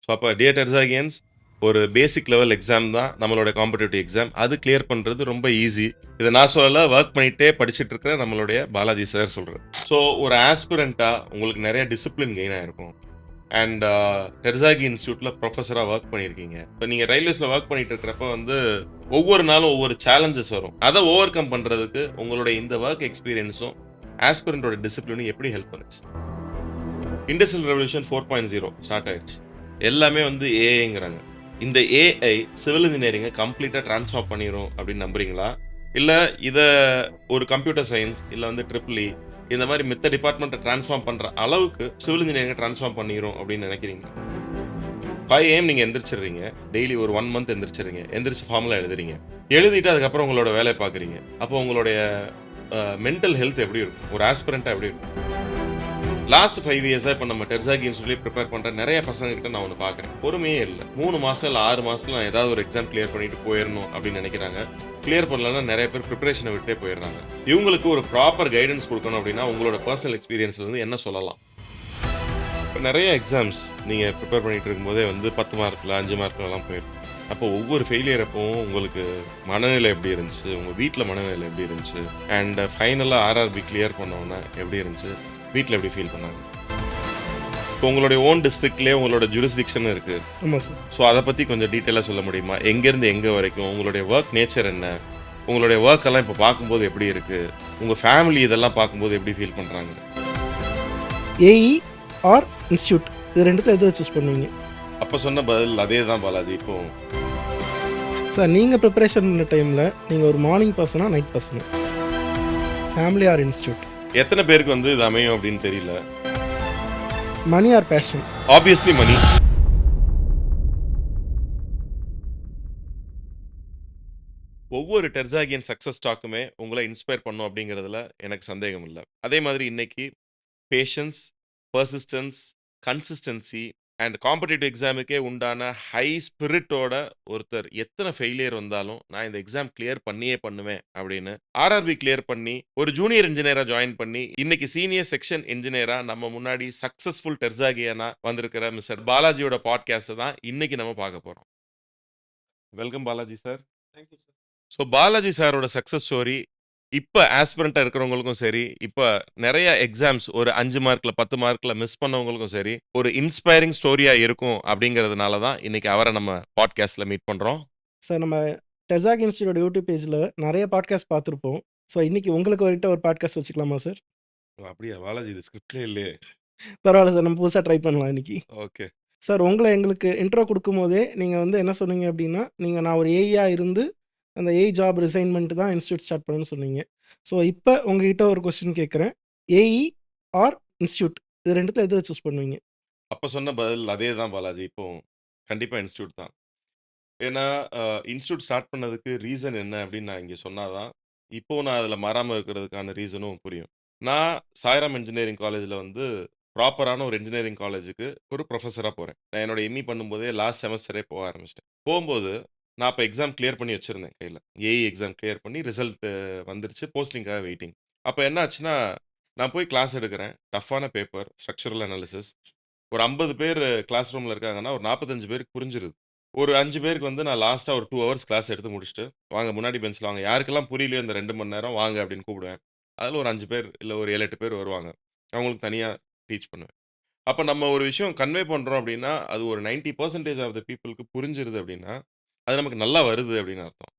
So அப்போ dear டெர்சாகியன்ஸ், ஒரு basic level exam தான் நம்மளோட காம்படிட்டிவ் எக்ஸாம். அது கிளியர் பண்றது ரொம்ப ஈஸி. இத நான் சொல்லல, வொர்க் பண்ணிட்டே படிச்சுட்டு இருக்கிற நம்மளுடைய பாலாஜி சார் சொல்றாரு. ஸோ ஒரு ஆஸ்பிரன்ட்டா உங்களுக்கு நெறைய டிசிப்ளின் கெயின் ஆயிருக்கும். அண்ட் டெர்சாகி இன்ஸ்டிடியூட்ல ப்ரொஃபஸரா வொர்க் பண்ணியிருக்கீங்க. இப்ப நீங்க ரயில்வேஸ்ல வொர்க் பண்ணிட்டு இருக்கிறப்ப வந்து, ஒவ்வொரு நாளும் ஒவ்வொரு சேலஞ்சஸ் வரும். அத ஓவர் கம் பண்றதுக்கு உங்களுடைய இந்த வொர்க் எக்ஸ்பீரியன்ஸும், ஆஸ்பிரன்ட்டோட டிசிப்ளினும் எப்படி ஹெல்ப் பண்ணுச்சு? இண்டஸ்ட்ரியல் ரெவல்யூஷன் 4.0 ஸ்டார்ட் ஆயிருச்சு. எல்லாமே வந்து ஏஐங்கிறாங்க. இந்த ஏஐ சிவில் இன்ஜினியரிங்க கம்ப்ளீட்டா டிரான்ஸ்ஃபார்ம் பண்ணிரும் அப்படின்னு நம்புறீங்களா? இல்ல இத ஒரு கம்ப்யூட்டர் சயன்ஸ், இல்ல வந்து ட்ரிபிள் இ இந்த மாரி மித்த டிபார்ட்மெண்ட்ட டிரான்ஸ்ஃபார்ம் பண்ற அளவுக்கு சிவில் இன்ஜினியரிங்க டிரான்ஸ்ஃபார்ம் பண்ணிரும் அப்படின்னு நினைக்கிறீங்களா? 5 ஏஎம் நீங்க எந்திரிச்சிடுறீங்க. டெய்லி ஒரு 1 மந்த் எந்திரிச்சிடுறீங்க. எந்திரிச்சு ஃபார்முலா எழுதுறீங்க. எழுதிட்டு அதுக்கப்புறம் உங்களோட வேலைய பார்க்குறீங்க. அப்போ உங்களுடைய மென்டல் ஹெல்த் எப்படி இருக்கும்? ஒரு ஆஸ்பிரன்ட்டா எப்படி இருக்கும்? லாஸ்ட் 5 இயர்ஸா இப்ப நம்ம டெர்சாகின்னு சொல்லி பிரிப்பேர் பண்ற நெறைய பசங்க கிட்ட நான் ஒண்ணு பார்க்குறேன். பொறுமையே இல்ல. 3 மாசம் இல்ல 6 மாசத்துல நான் ஏதாவது ஒரு எக்ஸாம் கிளியர் பண்ணிட்டு போயிரணும் அப்படின்னு நெனைக்கிறாங்க. கிளியர் பண்ணலன்னா நெறைய பேர் பிரிப்பரேஷன விட்டே போயிடுறாங்க. இவங்களுக்கு ஒரு ப்ராப்பர் கைடன்ஸ் குடுக்கணும் அப்படின்னா, உங்களோட பெர்சனல் எக்ஸ்பீரியன்ஸ்ல இருந்து என்ன சொல்லலாம்? இப்ப நெறைய எக்ஸாம்ஸ் நீங்க பிரிப்பேர் பண்ணிட்டு இருக்கும்போதே வந்து 10 மார்க்ல, 5 மார்க்லலாம் போயிரும். அப்போ ஒவ்வொரு ஃபெயிலியர் அப்பவும் உங்களுக்கு மனநிலை எப்படி இருந்துச்சு? உங்க வீட்ல மனநிலை எப்படி இருந்துச்சு? அண்ட் ஃபைனலா ஆர்ஆர்பி கிளியர் பண்ண உடனே எப்படி இருந்துச்சு? வீட்ல எப்படி ஃபீல் பண்ணாங்க? இப்போ உங்களுடைய ஓன் டிஸ்ட்ரிக்ட்லயே உங்களோட ஜூரிஸ்டிக்ஷன் இருக்கு. ஆமா சார். ஸோ அத பத்தி கொஞ்சம் டீட்டெயிலா சொல்ல முடியுமா? எங்கேருந்து எங்க வரைக்கும்? உங்களுடைய வொர்க் நேச்சர் என்ன? உங்களுடைய வொர்க் எல்லாம் இப்ப பார்க்கும்போது எப்படி இருக்கு? உங்க ஃபேமிலி இதெல்லாம் பார்க்கும்போது எப்படி ஃபீல் பண்றாங்க? ஏஇ ஆர் இன்ஸ்டிடியூட் இது 2த்துல எது சூஸ் பண்ணுவீங்க? அப்ப சொன்ன பதில் அதே தான் பாலாஜி. இப்போ சார், நீங்கள் ப்ரிப்பரேஷன் பண்ண டைமில் நீங்கள் ஒரு மார்னிங் பர்சனா நைட் பர்சனா? Family or institute? எத்தன பேருக்கு வந்து இது அமையும் அப்படின்னு தெரியல. Money or passion? Obviously money. ஒவ்வொரு டெர்சாகியன் சக்சஸ் ஸ்டாக்குமே உங்கள இன்ஸ்பயர் பண்ணும் அப்படிங்கிறதுல எனக்கு சந்தேகம் இல்ல. அதே மாதிரி இன்னைக்கு patience, persistence, consistency and competitive எக்ஸாமுக்கே உண்டான ஹை ஸ்பிரிட்டோட ஒருத்தர் எத்தனை ஃபெயிலியர் வந்தாலும் நான் இந்த எக்ஸாம் கிளியர் பண்ணியே பண்ணுவேன் அப்படின்னு ஆர்ஆர்பி கிளியர் பண்ணி ஒரு ஜூனியர் இன்ஜினியரா ஜாயின் பண்ணி இன்னைக்கு சீனியர் செக்ஷன் இன்ஜினியரா நம்ம முன்னாடி சக்சஸ்ஃபுல் டெர்சாகியனா வந்திருக்கிற மிஸ்டர் பாலாஜியோட பாட்காஸ்ட் தான் இன்னைக்கு நம்ம பார்க்க போறோம். Welcome Balaji sir. Thank you sir. So Balaji சாரோட சக்சஸ் ஸ்டோரி இப்ப ஆஸ்பிரண்டா இருக்கிறவங்களுக்கும் சரி, இப்ப நெறைய எக்ஸாம்ஸ் ஒரு 5 மார்க்ல, 10 மார்க்ல மிஸ் பண்ணவங்களுக்கும் சரி, ஒரு இன்ஸ்பைரிங் ஸ்டோரியா இருக்கும் அப்படிங்கிறதுனால தான் இன்னைக்கு அவர நம்ம பாட்காஸ்ட்ல மீட் பண்றோம். சார், நம்ம டெர்சாக் இன்ஸ்டிடியூட் யூடியூப் பேஜில் நிறைய பாட்காஸ்ட் பார்த்துருப்போம். ஸோ இன்னைக்கு உங்களுக்கு ஒரு பாட்காஸ்ட் வச்சுக்கலாமா சார்? ஓ! அப்படியா பாலாஜி, இது ஸ்கிரிப்ட்லயே இல்லையே. பரவாயில்ல சார், நம்ம புதுசாக ட்ரை பண்ணலாம் இன்னைக்கு. ஓகே. சார், உங்களை எங்களுக்கு இன்ட்ரோ கொடுக்கும்போதே நீங்கள் வந்து என்ன சொன்னீங்க அப்படின்னா, நான் ஒரு ஏஇயா இருந்து அந்த ஏஇ ஜாப் ரிசைன் பண்ணிட்டு தான் இன்ஸ்டியூட் ஸ்டார்ட் பண்ணேன்னு சொன்னீங்க. ஸோ இப்போ உங்ககிட்ட ஒரு கொஸ்டின் கேட்குறேன். ஏஇ ஆர் இன்ஸ்டியூட் இது 2த்துல எது சூஸ் பண்ணுவீங்க? அப்ப சொன்ன பதில் அதே தான் பாலாஜி. இப்போ கண்டிப்பா இன்ஸ்டிடியூட் தான். ஏன்னா இன்ஸ்டிடியூட் ஸ்டார்ட் பண்ணதுக்கு ரீசன் என்ன அப்படின்னு நான் இங்க சொன்னா தான், இப்போ நான் அதுல மாறாம இருக்கிறதுக்கான ரீசனும் புரியும். நான் சாய்ராம் இன்ஜினியரிங் காலேஜ்ல வந்து ப்ராப்பரான ஒரு இன்ஜினியரிங் காலேஜுக்கு ஒரு ப்ரொஃபஸரா போறேன். நான் என்னோட எம்.இ பண்ணும்போதே லாஸ்ட் செமஸ்டரே போக ஆரம்பிச்சுட்டேன். போம்போது நான் அப்ப எக்ஸாம் கிளியர் பண்ணி வச்சிருந்தேன் கையில. ஏஇ எக்ஸாம் கிளியர் பண்ணி ரிசல்ட் வந்துருச்சு. போஸ்டிங்காக வெயிட்டிங். அப்ப என்ன ஆச்சுன்னா, நான் போய் கிளாஸ் எடுக்கிறேன். டஃப்பான பேப்பர், ஸ்ட்ரக்சரல் அனாலிசிஸ். ஒரு 50 பேர் கிளாஸ் ரூம்ல இருக்காங்கன்னா, ஒரு 45 பேருக்கு புரிஞ்சிருது. ஒரு 5 பேருக்கு வந்து நான் லாஸ்ட்டா ஒரு 2 ஹவர்ஸ் கிளாஸ் எடுத்து முடிச்சுட்டு, "வாங்க முன்னாடி பெஞ்ச்ல வாங்க. யாருக்கெல்லாம் புரியலையோ இந்த 2 மணி நேரம் வாங்க" அப்படின்னு கூப்பிடுவேன். அதுல ஒரு 5 பேர், இல்ல ஒரு 7, 8 பேர் வருவாங்க. அவங்களுக்கு தனியா டீச் பண்ணுவேன். அப்ப நம்ம ஒரு விஷயம் கன்வே பண்றோம் அப்படின்னா, அது ஒரு 90% ஆஃப் த பீப்பிள்க்கு புரிஞ்சிருது அப்படின்னா, அது நமக்கு நல்லா வருது அப்படின்னு அர்த்தம்.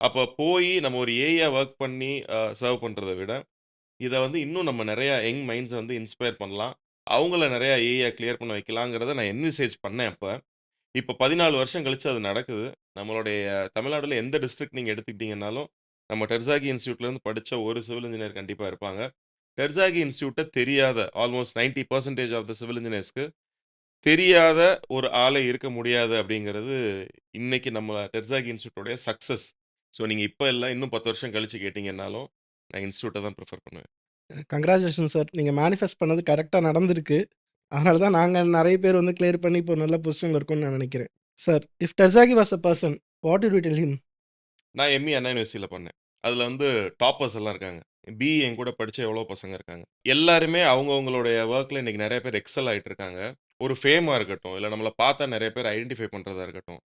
அப்ப போயி நம்ம ஒரு ஏஐயா வொர்க் பண்ணி சர்வ் பண்றத விட, இத வந்து இன்னும் நம்ம நெறைய யங் மைண்ட்ஸ வந்து இன்ஸ்பயர் பண்ணலாம். அவங்கள நெறைய ஏஐயா கிளியர் பண்ண வைக்கலாங்கிறத நான் என்விசேஜ் பண்ணேன் அப்ப. இப்ப 14 வருஷம் கழிச்சு அது நடக்குது. நம்மளுடைய தமிழ்நாடுல எந்த டிஸ்ட்ரிக்ட் நீங்க எடுத்துக்கிட்டீங்கன்னாலும், நம்ம டெர்சாகி இன்ஸ்டிடியூட்லேருந்து படிச்ச ஒரு சிவில் இன்ஜினியர் கண்டிப்பா இருப்பாங்க. டெர்சாகி இன்ஸ்டிடியூட்ட தெரியாத ஆல்மோஸ்ட் 90% ஆஃப் த சிவில் இன்ஜினியர்ஸ்க்கு தெரியாத ஒரு ஆளே இருக்க முடியாது அப்படிங்கிறது, இன்னைக்கு நம்ம டெர்சாகி இன்ஸ்டிடியூட்டோடைய சக்சஸ். ஸோ நீங்க இப்ப இல்ல, இன்னும் 10 வருஷம் கழிச்சு கேட்டீங்கன்னாலும், நான் இன்ஸ்டிடியூட்ட தான் பிரிஃபர் பண்ணுவேன். கங்ராச்சுலேஷன் சார். நீங்கள் மேனிஃபெஸ்ட் பண்ணது கரெக்டாக நடந்திருக்கு. அதனால தான் நாங்கள் நிறைய பேர் வந்து கிளியர் பண்ணி இப்போ நல்ல பொசிஷனில் இருக்கோம்னு நான் நினைக்கிறேன். சார், இஃப் டெர்சாகி was a person, what would you tell him? நான் எம்.இ அண்ணா யுனிவர்சிட்டில பண்ணேன். அதுல வந்து டாப்பர்ஸ் எல்லாம் இருக்காங்க. பிஇ என் கூட படிச்ச எவ்வளோ பசங்க இருக்காங்க. எல்லாருமே அவங்கவங்களுடைய வொர்க்ல இன்னைக்கு நெறைய பேர் எக்ஸல் ஆயிட்டு இருக்காங்க. ஒரு ஃபேமா இருக்கட்டும், இல்ல நம்மள பார்த்தா நெறைய பேர் ஐடென்டிஃபை பண்றதா இருக்கட்டும்.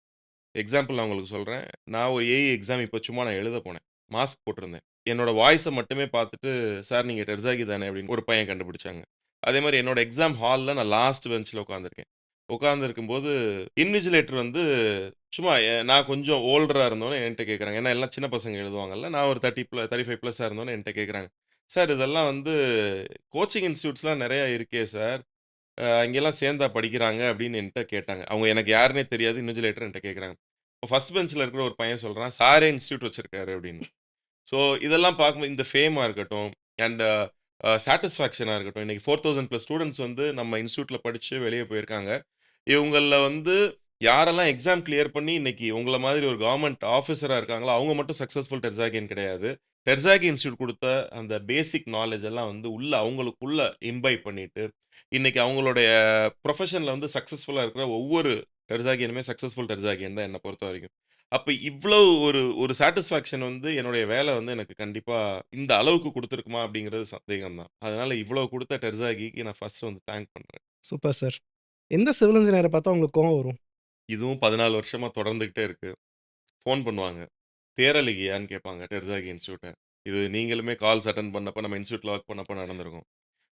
எக்ஸாம்பிள் நான் உங்களுக்கு சொல்றேன். நான் ஒரு ஏஇ எக்ஸாம் இப்ப சும்மா நான் எழுத போனேன். மாஸ்க் போட்டிருந்தேன். என்னோட வாய்ஸ மட்டுமே பார்த்துட்டு, "சார் நீங்க டெர்சாகி தானே?" அப்படின்னு ஒரு பையன் கண்டுபிடிச்சாங்க. அதேமாரி என்னோட எக்ஸாம் ஹால்ல நான் லாஸ்ட் பெஞ்ச்ல உட்கார்ந்திருக்கேன். உட்கார்ந்திருக்கும்போது இன்விஜிலேட்டர் வந்து சும்மா நான் கொஞ்சம் ஓல்டரா இருந்தோனே என்ட்ட கேட்குறாங்க. ஏன்னா எல்லாம் சின்ன பசங்க எழுதுவாங்கல்ல. நான் ஒரு 35 பிளஸ்ஸா இருந்தோனே என்ட்ட கேட்குறாங்க. "சார் இதெல்லாம் வந்து கோச்சிங் இன்ஸ்டிடியூட்ஸ்லாம் நெறைய இருக்கே சார். அங்கெல்லாம் சேர்ந்தா படிக்கிறாங்க" அப்படின்னு என்ட்ட கேட்டாங்க. அவங்க எனக்கு யாருன்னே தெரியாது. இன்விஜிலேட்டர் என்ட்ட கேட்குறாங்க. இப்போ ஃபர்ஸ்ட் பெஞ்ச்ல இருக்கிற ஒரு பையன் சொல்றான், "சாரே இன்ஸ்டிடியூட் வச்சிருக்காரு" அப்படின்னு. ஸோ இதெல்லாம் பார்க்கும்போது இந்த ஃபேமா இருக்கட்டும், அண்ட் சாட்டிஸ்ஃபேக்ஷனா இருக்கட்டும். இன்னைக்கு 4000 பிளஸ் ஸ்டூடண்ட்ஸ் வந்து நம்ம இன்ஸ்டிடியூட்ல படிச்சு வெளிய போயிருக்காங்க. இவங்கள்ல வந்து யாரெல்லாம் எக்ஸாம் கிளியர் பண்ணி இன்னைக்கு உங்கள மாதிரி ஒரு கவர்ன்மென்ட் ஆஃபீசரா இருக்காங்களோ, அவங்க மட்டும் சக்சஸ்ஃபுல் டெர்சாகியன் கிடையாது. டெர்சாகி இன்ஸ்டிடியூட் குடுத்த அந்த பேசிக் நாலேட்ஜ் எல்லாம் வந்து உள்ள அவங்களுக்குள்ள இம்பைப் பண்ணிட்டு, இன்னைக்கு அவங்களுடைய ப்ரொஃபஷன்ல வந்து சக்சஸ்ஃபுல்லா இருக்கிற ஒவ்வொரு டெர்சாகியனுமே சக்சஸ்ஃபுல் டெர்சாகியன் தான் என்ன பொறுத்தவரைக்கும். அப்ப இவ்வளவு ஒரு ஒரு சாட்டிஸ்ஃபாக்ஷன் வந்து என்னுடைய வேலை வந்து எனக்கு கண்டிப்பா இந்த அளவுக்கு குடுத்திருக்குமா அப்படிங்கிறது சந்தேகம் தான். அதனால இவ்வளவு குடுத்த டெர்சாகிக்கு நான் ஃபர்ஸ்ட் வந்து தேங்க் பண்றேன். Super sir. எந்த சிவில் இன்ஜினியர பார்த்தா உங்களுக்கு கோவம் வரும்? இதுவும் 14 வருஷமா தொடர்ந்துகிட்டே இருக்கு. ஃபோன் பண்ணுவாங்க. "தேறலிகையான்னு?" கேட்பாங்க டெர்சாகி இன்ஸ்டிடியூட்ட. இது நீங்களுமே கால்ஸ் அட்டெண்ட் பண்ணப்ப நம்ம இன்ஸ்டிடியூட்ல வொர்க் பண்ணப்ப நடந்திருக்கும்.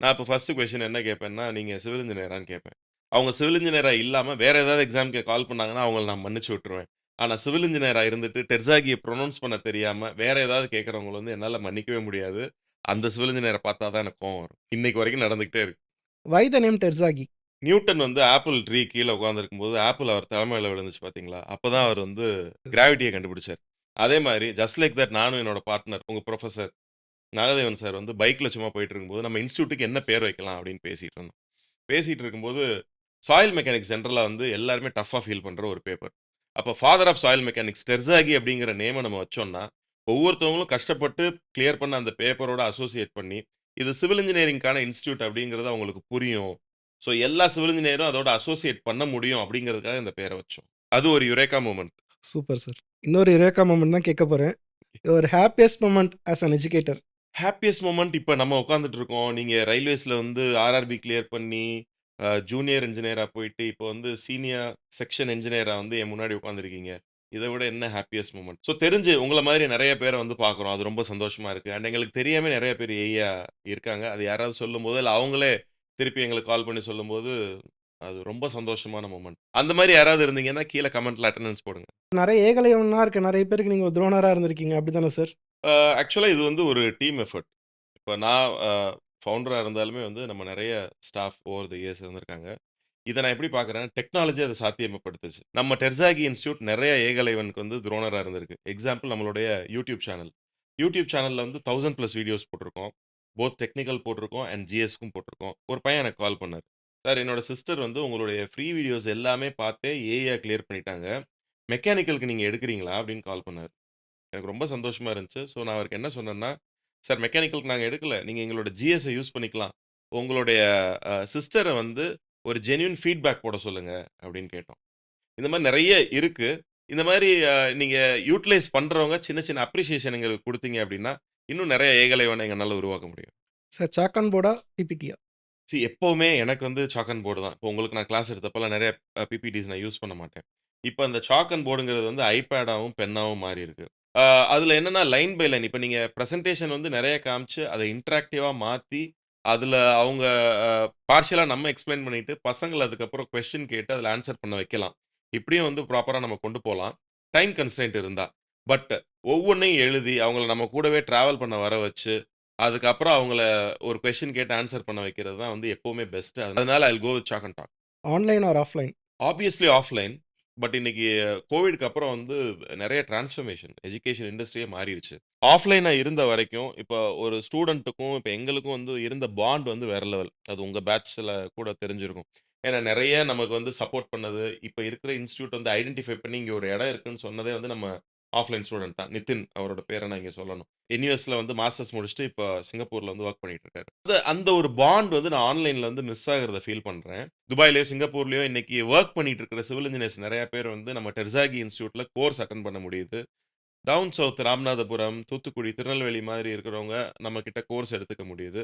நான் இப்ப ஃபர்ஸ்ட் கொஸ்டின் என்ன கேட்பேன்னா, "நீங்க சிவில் இன்ஜினியரான்னு?" கேட்பேன். அவங்க சிவில் இன்ஜினியரா இல்லாம வேற ஏதாவது எக்ஸாம்க்கு கால் பண்ணாங்கன்னா, அவங்கள நான் மன்னிச்சு விட்டுருவேன். ஆனா சிவில் இன்ஜினியரா இருந்துட்டு டெர்சாகிய புரொனவுன்ஸ் பண்ண தெரியாம, வேற ஏதாவது கேட்கிறவங்கள வந்து என்னால மன்னிக்கவே முடியாது. அந்த சிவில் இன்ஜினியர பார்த்தா தான் எனக்கு கோவம் வரும். இன்னைக்கு வரைக்கும் நடந்துகிட்டே இருக்கு. வை த நேம் டெர்சாகி? நியூட்டன் வந்து ஆப்பிள் ட்ரீ கீழ உட்கார்ந்திருக்கும்போது, ஆப்பிள் அவர் தலை மேல விழுந்துச்சு பார்த்தீங்களா? அப்பதான் அவர் வந்து கிராவிட்டிய கண்டுபிடிச்சார். அதே மாரி ஜஸ்ட் லைக் தட் நானும் என்னோட பார்ட்னர், உங்க புரொஃபசர் நாகதேவன் சார் வந்து பைக்ல சும்மா போயிட்டு இருக்கும்போது, நம்ம இன்ஸ்டிடியூட்க்கு என்ன பேர் வைக்கலாம் அப்படின்னு பேசிட்டு இருந்தோம். பேசிட்டு இருக்கும்போது, சாயில் மெக்கானிக்ஸ் ஜெனரலா வந்து எல்லாருமே டஃப்பா ஃபீல் பண்ற ஒரு பேப்பர். அப்ப ஃபாதர் ஆஃப் சாயில் மெக்கானிக்ஸ் டெர்சாகி அப்படிங்கிற நேம நம்ம வச்சோம்னா, ஒவ்வொருத்தவங்களும் கஷ்டப்பட்டு கிளியர் பண்ண அந்த பேப்பரோட அசோசியேட் பண்ணி, இது சிவில் இன்ஜினியரிங்க்கான இன்ஸ்டிடியூட் அப்படிங்கிறது அவங்களுக்கு புரியும். ஸோ எல்லா சிவில் இன்ஜினியரும் அதோட அசோசியேட் பண்ண முடியும் அப்படிங்கிறதுக்காக இந்த பேர வச்சோம். அது ஒரு யுரேகா மொமெண்ட். Super sir. இன்னொரு யுரேகா மொமெண்ட் தான் கேட்க போறேன். Your happiest moment as an educator. Happiest moment இப்ப நம்ம உட்கார்ந்துட்டு இருக்கோம். நீங்க ரயில்வேஸ்ல வந்து ஆர்ஆர்பி கிளியர் பண்ணி, ஜூனியர் இன்ஜினியரா போயிட்டு, இப்போ வந்து சீனியர் செக்ஷன் என்ஜினியரா வந்து என் முன்னாடி உட்கார்ந்திருக்கீங்க. இத விட என்ன ஹேப்பியஸ்ட் மொமெண்ட். ஸோ தெரிஞ்சு உங்கள மாதிரி நெறைய பேர வந்து பார்க்குறோம். அது ரொம்ப சந்தோஷமா இருக்கு. அண்ட் எங்களுக்கு தெரியாம நெறைய பேர் ஏஐயா இருக்காங்க. அது யாராவது சொல்லும்போது, இல்ல அவங்களே திருப்பி எங்களுக்கு கால் பண்ணி சொல்லும்போது, அது ரொம்ப சந்தோஷமான மொமெண்ட். அந்த மாரி யாராவது இருந்தீங்கன்னா, கீழ கமெண்ட்ல அட்டெண்டன்ஸ் போடுங்க. நெறைய ஏகலைவனா இருக்க நெறைய பேருக்கு நீங்க ஒரு துரோணரா இருந்திருக்கீங்க. அப்படித்தானே சார்? அ ஆக்சுவலா இது வந்து ஒரு டீம் எஃபோர்ட். இப்ப நான் ஃபவுண்டரா இருந்தாலுமே வந்து நம்ம நெறைய ஸ்டாஃப் ஓவர் த இயர்ஸ் இருந்திருக்காங்க. இத நான் எப்படி பார்க்குறேன்னா, டெக்னாலஜி அத சாத்தியமப்படுத்துச்சு. நம்ம டெர்சாகி இன்ஸ்டிடியூட் நெறைய ஏகலைவனுக்கு வந்து துரோணரா இருந்திருக்கு. எக்ஸாம்பிள் நம்மளுடைய யூடியூப் சேனல். யூடியூப் சேனல்ல வந்து 1000 பிளஸ் வீடியோஸ் போட்டிருக்கோம். போத் டெக்னிக்கல் போட்டிருக்கோம் அண்ட் ஜிஎஸ்க்கும் போட்டிருக்கோம். ஒரு பையன் எனக்கு கால் பண்ணாரு. "சார் என்னோட சிஸ்டர் வந்து உங்களுடைய ஃப்ரீ வீடியோஸ் எல்லாமே பார்த்தே ஏஐயா கிளியர் பண்ணிட்டாங்க. மெக்கானிக்கலுக்கு நீங்க எடுக்கிறீங்களா?" அப்படின்னு கால் பண்ணாரு. எனக்கு ரொம்ப சந்தோஷமா இருந்துச்சு. ஸோ நான் அவருக்கு என்ன சொன்னேன்னா, "சார் மெக்கானிக்கலுக்கு நாங்க எடுக்கல. நீங்க எங்களோட ஜிஎஸ்ஸ யூஸ் பண்ணிக்கலாம். உங்களுடைய சிஸ்டர வந்து ஒரு ஜென்யூன் ஃபீட்பேக் போட சொல்லுங்க." அப்படின்னு கேட்டோம். இந்த மாரி நெறைய இருக்கு. இந்த மாரி நீங்க யூட்டிலைஸ் பண்றவங்க சின்ன சின்ன அப்ரிசியேஷன் எங்களுக்கு குடுத்தீங்க அப்படின்னா, இன்னும் நெறைய ஏகலைவன எங்கனால உருவாக்க முடியும். சார் சாக் அண்ட் போர்டா? பிபிடியா? எப்பவுமே எனக்கு வந்து சாக் அண்ட் போர்டு தான். இப்போ உங்களுக்கு நான் கிளாஸ் எடுத்தப்பலாம் நெறைய பிபிடிஸ் நான் யூஸ் பண்ண மாட்டேன். இப்ப அந்த சாக் அண்ட் போர்டுங்கிறது வந்து ஐபேடாவும், பென்னாவும் மாறியிருக்கு. அ அதுல என்னன்னா லைன் பை லைன் இப்ப நீங்க பிரசன்டேஷன் வந்து நெறைய காமிச்சு, அத இன்டராக்டிவா மாத்தி, அதுல அவங்க பார்ஷியலா நம்ம எக்ஸ்ப்ளைன் பண்ணிட்டு, பசங்கள அதுக்கப்புறம் கொஸ்டின் கேட்டு அதுல ஆன்ஸர் பண்ண வைக்கலாம். இப்படியும் வந்து ப்ராப்பரா நம்ம கொண்டு போலாம். டைம் கன்ஸ்ட்ரெயின்ட் இருந்தா. பட் ஒவ்வொன்னையும் எழுதி, அவங்கள நம்ம கூடவே டிராவல் பண்ண வர வச்சு, அதுக்கப்புறம் அவங்கள ஒரு கொஸ்டின் கேட்டு ஆன்ஸர் பண்ண வைக்கிறது தான் வந்து எப்பவுமே பெஸ்ட். அதனால I will go with chalk and talk. Online or offline? Obviously offline. But இன்னைக்கு கோவிட்க்கு அப்புறம் வந்து நெறைய டிரான்ஸ்ஃபர்மேஷன் எஜுகேஷன் இண்டஸ்ட்ரியே மாறிருச்சு. ஆஃப்லைனா இருந்த வரைக்கும், இப்ப ஒரு ஸ்டூடண்ட்டுக்கும், இப்ப எங்களுக்கும் வந்து இருந்த பாண்ட் வந்து வேற லெவல். அது உங்க பேட்ச்ல கூட தெரிஞ்சிருக்கும். ஏன்னா நெறைய நமக்கு வந்து சப்போர்ட் பண்ணது, இப்ப இருக்கிற இன்ஸ்டிடியூட் வந்து ஐடென்டிஃபை பண்ணி இங்க ஒரு இடம் இருக்குன்னு சொன்னதே வந்து நம்ம ஆஃப்லைன் ஸ்டூடண்ட் தான். நிதின் அவரோட பேர நான் இங்க சொல்லணும். என்யூஎஸ்ல வந்து மாஸ்டர்ஸ் முடிச்சுட்டு இப்ப சிங்கப்பூர்ல வந்து வொர்க் பண்ணிட்டு இருக்காரு. அந்த அந்த ஒரு பாண்ட் வந்து நான் ஆன்லைன்ல வந்து மிஸ் ஆகுறத ஃபீல் பண்றேன். துபாய்லயோ, சிங்கப்பூர்லயோ இன்னைக்கு வொர்க் பண்ணிட்டு இருக்கிற சிவில் இன்ஜினியர்ஸ் நெறைய பேர் வந்து நம்ம டெர்சாகி இன்ஸ்டிடியூட்ல கோர்ஸ் அட்டெண்ட் பண்ண முடியுது. டவுன் சவுத் ராமநாதபுரம், தூத்துக்குடி, திருநெல்வேலி மாதிரி இருக்கிறவங்க நம்ம கிட்ட கோர்ஸ் எடுத்துக்க முடியுது.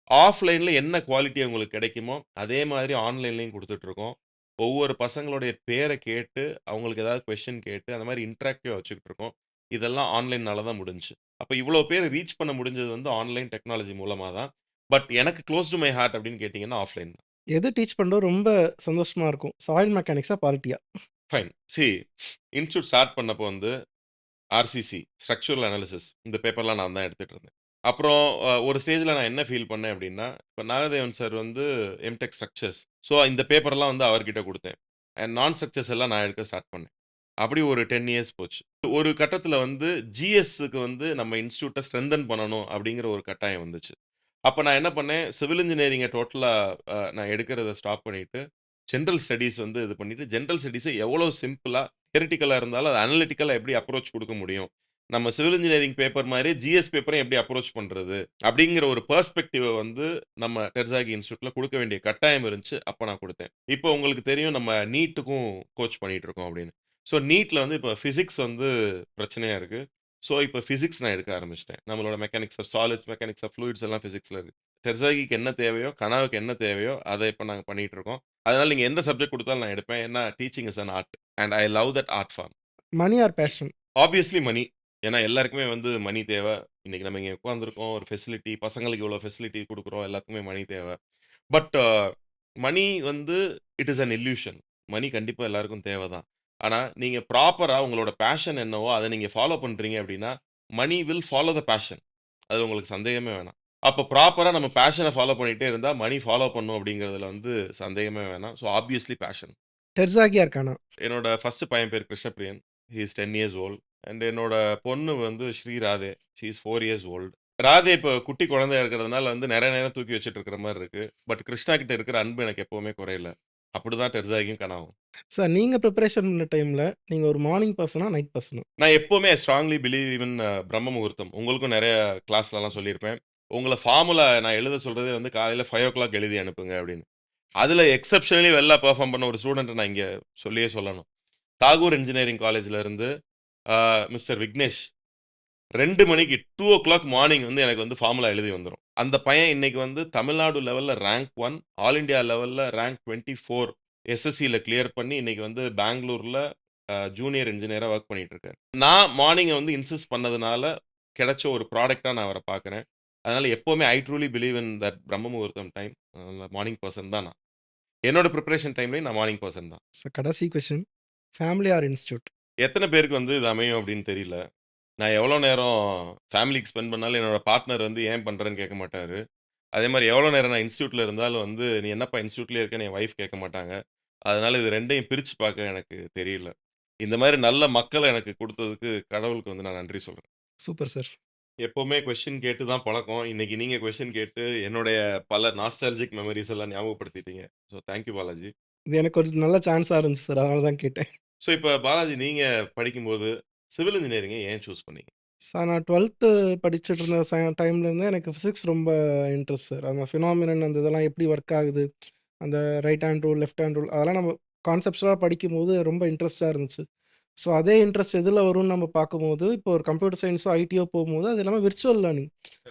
ஆஃப்லைன்ல என்ன குவாலிட்டி உங்களுக்கு கிடைக்குமோ, அதே மாதிரி ஆன்லைன்லயும் குடுத்துட்டுருக்கோம். ஒவ்வொரு பசங்களுடைய பேர கேட்டு, அவங்களுக்கு ஏதாவது கொஸ்டின் கேட்டு, அந்த மாரி இன்டராக்டிவா வச்சுக்கிட்டுருக்கோம். இதெல்லாம் ஆன்லைன்னால தான் முடிஞ்சுச்சு. அப்ப இவ்வளோ பேர ரீச் பண்ண முடிஞ்சது வந்து ஆன்லைன் டெக்னாலஜி மூலமா தான். பட் எனக்கு க்ளோஸ் டூ மை ஹார்ட் அப்படின்னு கேட்டீங்கன்னா, ஆஃப்லைன் தான். எது டீச் பண்றது ரொம்ப சந்தோஷமா இருக்கும்? சாயில் மெக்கானிக்ஸா? குவாலிட்டியா? ஃபைன். இன்ஸ்டிடியூட் ஸ்டார்ட் பண்ணப்போ வந்து ஆர்சிசி ஸ்ட்ரக்சரல் அனாலிசிஸ் இந்த பேப்பர்லாம் நான் தான் எடுத்துட்டு இருந்தேன். அப்புறம் ஒரு ஸ்டேஜ்ல நான் என்ன ஃபீல் பண்ணேன் அப்டின்னா, இப்ப நாகதேவன் சார் வந்து எம்டெக் ஸ்ட்ரக்சர்ஸ். ஸோ இந்த பேப்பர்லாம் வந்து அவர்கிட்ட குடுத்தேன். அண்ட் நான் ஸ்ட்ரக்சர்ஸ் எல்லாம் நான் எடுக்க ஸ்டார்ட் பண்ணேன். அப்படி ஒரு 10 இயர்ஸ் போச்சு. ஒரு கட்டத்தில வந்து ஜிஎஸ்க்கு வந்து நம்ம இன்ஸ்டிடியூட்ட ஸ்ட்ரெங்தன் பண்ணணும் அப்படிங்கிற ஒரு கட்டாயம் வந்துச்சு. அப்ப நான் என்ன பண்ணேன், சிவில் இன்ஜினியரிங்க டோட்டலா நான் எடுக்கிறத ஸ்டாப் பண்ணிட்டு, ஜெனரல் ஸ்டடீஸ் வந்து இது பண்ணிட்டு, ஜெனரல் ஸ்டடீஸ எவ்வளோ சிம்பிளா, தியரிட்டிக்கலா இருந்தாலும், அத அனலிட்டிக்கலா எப்படி அப்ரோச் குடுக்க முடியும்? நம்ம சிவில் இன்ஜினியரிங் பேப்பர் மாரி ஜிஎஸ் பேப்பரையும் எப்படி அப்ரோச் பண்றது? அப்படிங்கிற ஒரு பெர்ஸ்பெக்டிவ வந்து நம்ம டெர்சாகி இன்ஸ்டிடியூட்ல குடுக்க வேண்டிய கட்டாயம் இருந்துச்சு. அப்ப நான் குடுத்தேன். இப்போ உங்களுக்கு தெரியும் நம்ம நீட்டுக்கும் கோச் பண்ணிட்டு இருக்கோம் அப்படின்னு. ஸோ நீட்ல வந்து இப்ப பிசிக்ஸ் வந்து பிரச்சனையா இருக்கு. ஸோ இப்ப பிசிக்ஸ் நான் எடுக்க ஆரம்பிச்சுட்டேன். நம்மளோட mechanics of solids, mechanics of fluids எல்லாம் பிசிக்ஸ்ல இருக்கு. டெர்சாகிக்கு என்ன தேவையோ, கனாவுக்கு என்ன தேவையோ, அத இப்ப நாங்க பண்ணிட்டு இருக்கோம். அதனால நீங்க எந்த சப்ஜெக்ட் குடுத்தாலும் நான் எடுப்பேன். ஏன்னா teaching is an art and I love that art form. Money or passion? Obviously money. ஏன்னா எல்லாருக்குமே வந்து மனி தேவ. இன்னைக்கு நம்ம இங்க உட்கார்ந்துருக்கோம். ஒரு ஃபெசிலிட்டி பசங்களுக்கு இவ்வளோ ஃபெசிலிட்டி குடுக்குறோம். எல்லாத்துக்குமே மனி தேவ. பட் மனி வந்து it is an illusion. Money கண்டிப்பா எல்லாருக்கும் தேவ தான். ஆனா, நீங்க ப்ராப்பரா உங்களோட பேஷன் என்னவோ, அத நீங்க ஃபாலோ பண்றீங்க அப்டின்னா, money will follow the passion. அதுல உங்களுக்கு சந்தேகமே வேணாம். அப்ப ப்ராப்பரா நம்ம பேஷன ஃபாலோ பண்ணிட்டே இருந்தா, மனி ஃபாலோ பண்ணும் அப்டிங்கிறதுல வந்து சந்தேகமே வேணாம். So obviously passion. டெர்சாகி ஆர் கானா? என்னோட ஃபர்ஸ்ட் பையன் பேரு Krishnapriyan. He is 10 years old. And என்னோட பொண்ணு வந்து Sri Radhe. She is 4 years old. Radhe இப்ப குட்டி குழந்தையா இருக்கிறதுனால வந்து நெறைய நேரம் தூக்கி வச்சுட்டு இருக்கிற மாரி இருக்கு. பட் கிருஷ்ணா கிட்ட இருக்கிற அன்பு எனக்கு எப்பவுமே குறையல. அப்படிதான் டெர்சாகியும் கனாவும். சார் நீங்க பிரிப்பரேஷன் பண்ண டைம்ல, நீங்க ஒரு மார்னிங் பெர்சனா? Night persona? நான் எப்பவுமே ஐ ஸ்ட்ராங்லி பிலீவ் இன் பிரம்ம முகூர்த்தம். உங்களுக்கும் நெறைய கிளாஸ்லலாம் சொல்லியிருப்பேன். உங்கள ஃபார்முலா நான் எழுத சொல்றதே வந்து காலையில 5:00 எழுதி அனுப்புங்க அப்படின்னு. அதுல எக்செப்ஷனலி வெல்லா பெர்ஃபார்ம் பண்ண ஒரு ஸ்டூடண்ட்ட நான் இங்க சொல்லியே சொல்லணும். தாகூர் இன்ஜினியரிங் காலேஜ்ல இருந்து மிஸ்டர் விக்னேஷ் 2 மணிக்கு 2:00 மார்னிங் வந்து எனக்கு வந்து ஃபார்முலா எழுதி வந்துரும். அந்த பையன் இன்னைக்கு வந்து தமிழ்நாடு லெவல்ல ரேங்க் 1, ஆல் இண்டியா லெவல்ல ரேங்க் 24 எஸ்எஸ்சில கிளியர் பண்ணி இன்னைக்கு வந்து பெங்களூர்ல ஜூனியர் இன்ஜினியரா வொர்க் பண்ணிட்டு இருக்காரு. நான் மார்னிங்க வந்து இன்சிஸ்ட் பண்ணதுனால கிடைச்ச ஒரு ப்ராடக்ட்டா நான் அவர பார்க்குறேன். அதனால எப்பவுமே ஐ ட்ரூலி பிலீவ் இன் தட் பிரம்ம முகூர்த்தம் டைம். மார்னிங் பெர்சன் தான் நான். என்னோட பிரிப்பரேஷன் டைம்லயும் நான் மார்னிங் பெர்சன் தான். சார் கடைசி கொஸ்டின். Family or institute? எத்தன பேருக்கு வந்து இது அமையும் அப்படின்னு தெரியல. நான் எவ்வளோ நேரம் ஃபேமிலிக்கு ஸ்பெண்ட் பண்ணாலும் என்னோட பார்ட்னர் வந்து ஏன் பண்றேன்னு கேட்க மாட்டாரு. அதேமாரி எவ்வளோ நேரம் நான் இன்ஸ்டிடியூட்ல இருந்தாலும் வந்து, "நீ என்னப்பா இன்ஸ்டிடியூட்லயே இருக்கன்னு?" என் வைஃப் கேட்க மாட்டாங்க. அதனால இது 2யும் பிரிச்சு பார்க்க எனக்கு தெரியல. இந்த மாரி நல்ல மக்கள எனக்கு குடுத்ததுக்கு கடவுளுக்கு வந்து நான் நன்றி சொல்றேன். Super sir. எப்பவுமே கொஸ்டின் கேட்டு தான் பழக்கம். இன்னைக்கு நீங்க கொஸ்டின் கேட்டு என்னுடைய பல நாஸ்டால்ஜிக் மெமரீஸ் எல்லாம் ஞாபகப்படுத்திட்டீங்க. So thank you Balaji. இது எனக்கு ஒரு நல்ல சான்ஸா இருந்துச்சு சார். அதனால தான் கேட்டேன். ஸோ இப்ப பாலாஜி நீங்க படிக்கும்போது சிவில் இன்ஜினியரிங்க ஏன் சூஸ் பண்ணீங்க? சார் நான் 12த் படிச்சுட்டு இருந்த டைம்லேருந்தே எனக்கு ஃபிசிக்ஸ் ரொம்ப இன்ட்ரெஸ்ட் சார். அந்த ஃபினாமினன் அந்த இதெல்லாம் எப்படி ஒர்க் ஆகுது, அந்த right hand rule, left hand rule அதெல்லாம் நம்ம கான்செப்ட்ஸ்லாம் படிக்கும்போது ரொம்ப இன்ட்ரெஸ்ட்டாக இருந்துச்சு. ஸோ அதே இன்ட்ரெஸ்ட் எதில வரும்னு நம்ம பார்க்கும்போது, இப்போ ஒரு கம்ப்யூட்டர் சயின்ஸோ, ஐடியோ போகும்போது அது எல்லாமே விர்ச்சுவல் லேர்னிங்.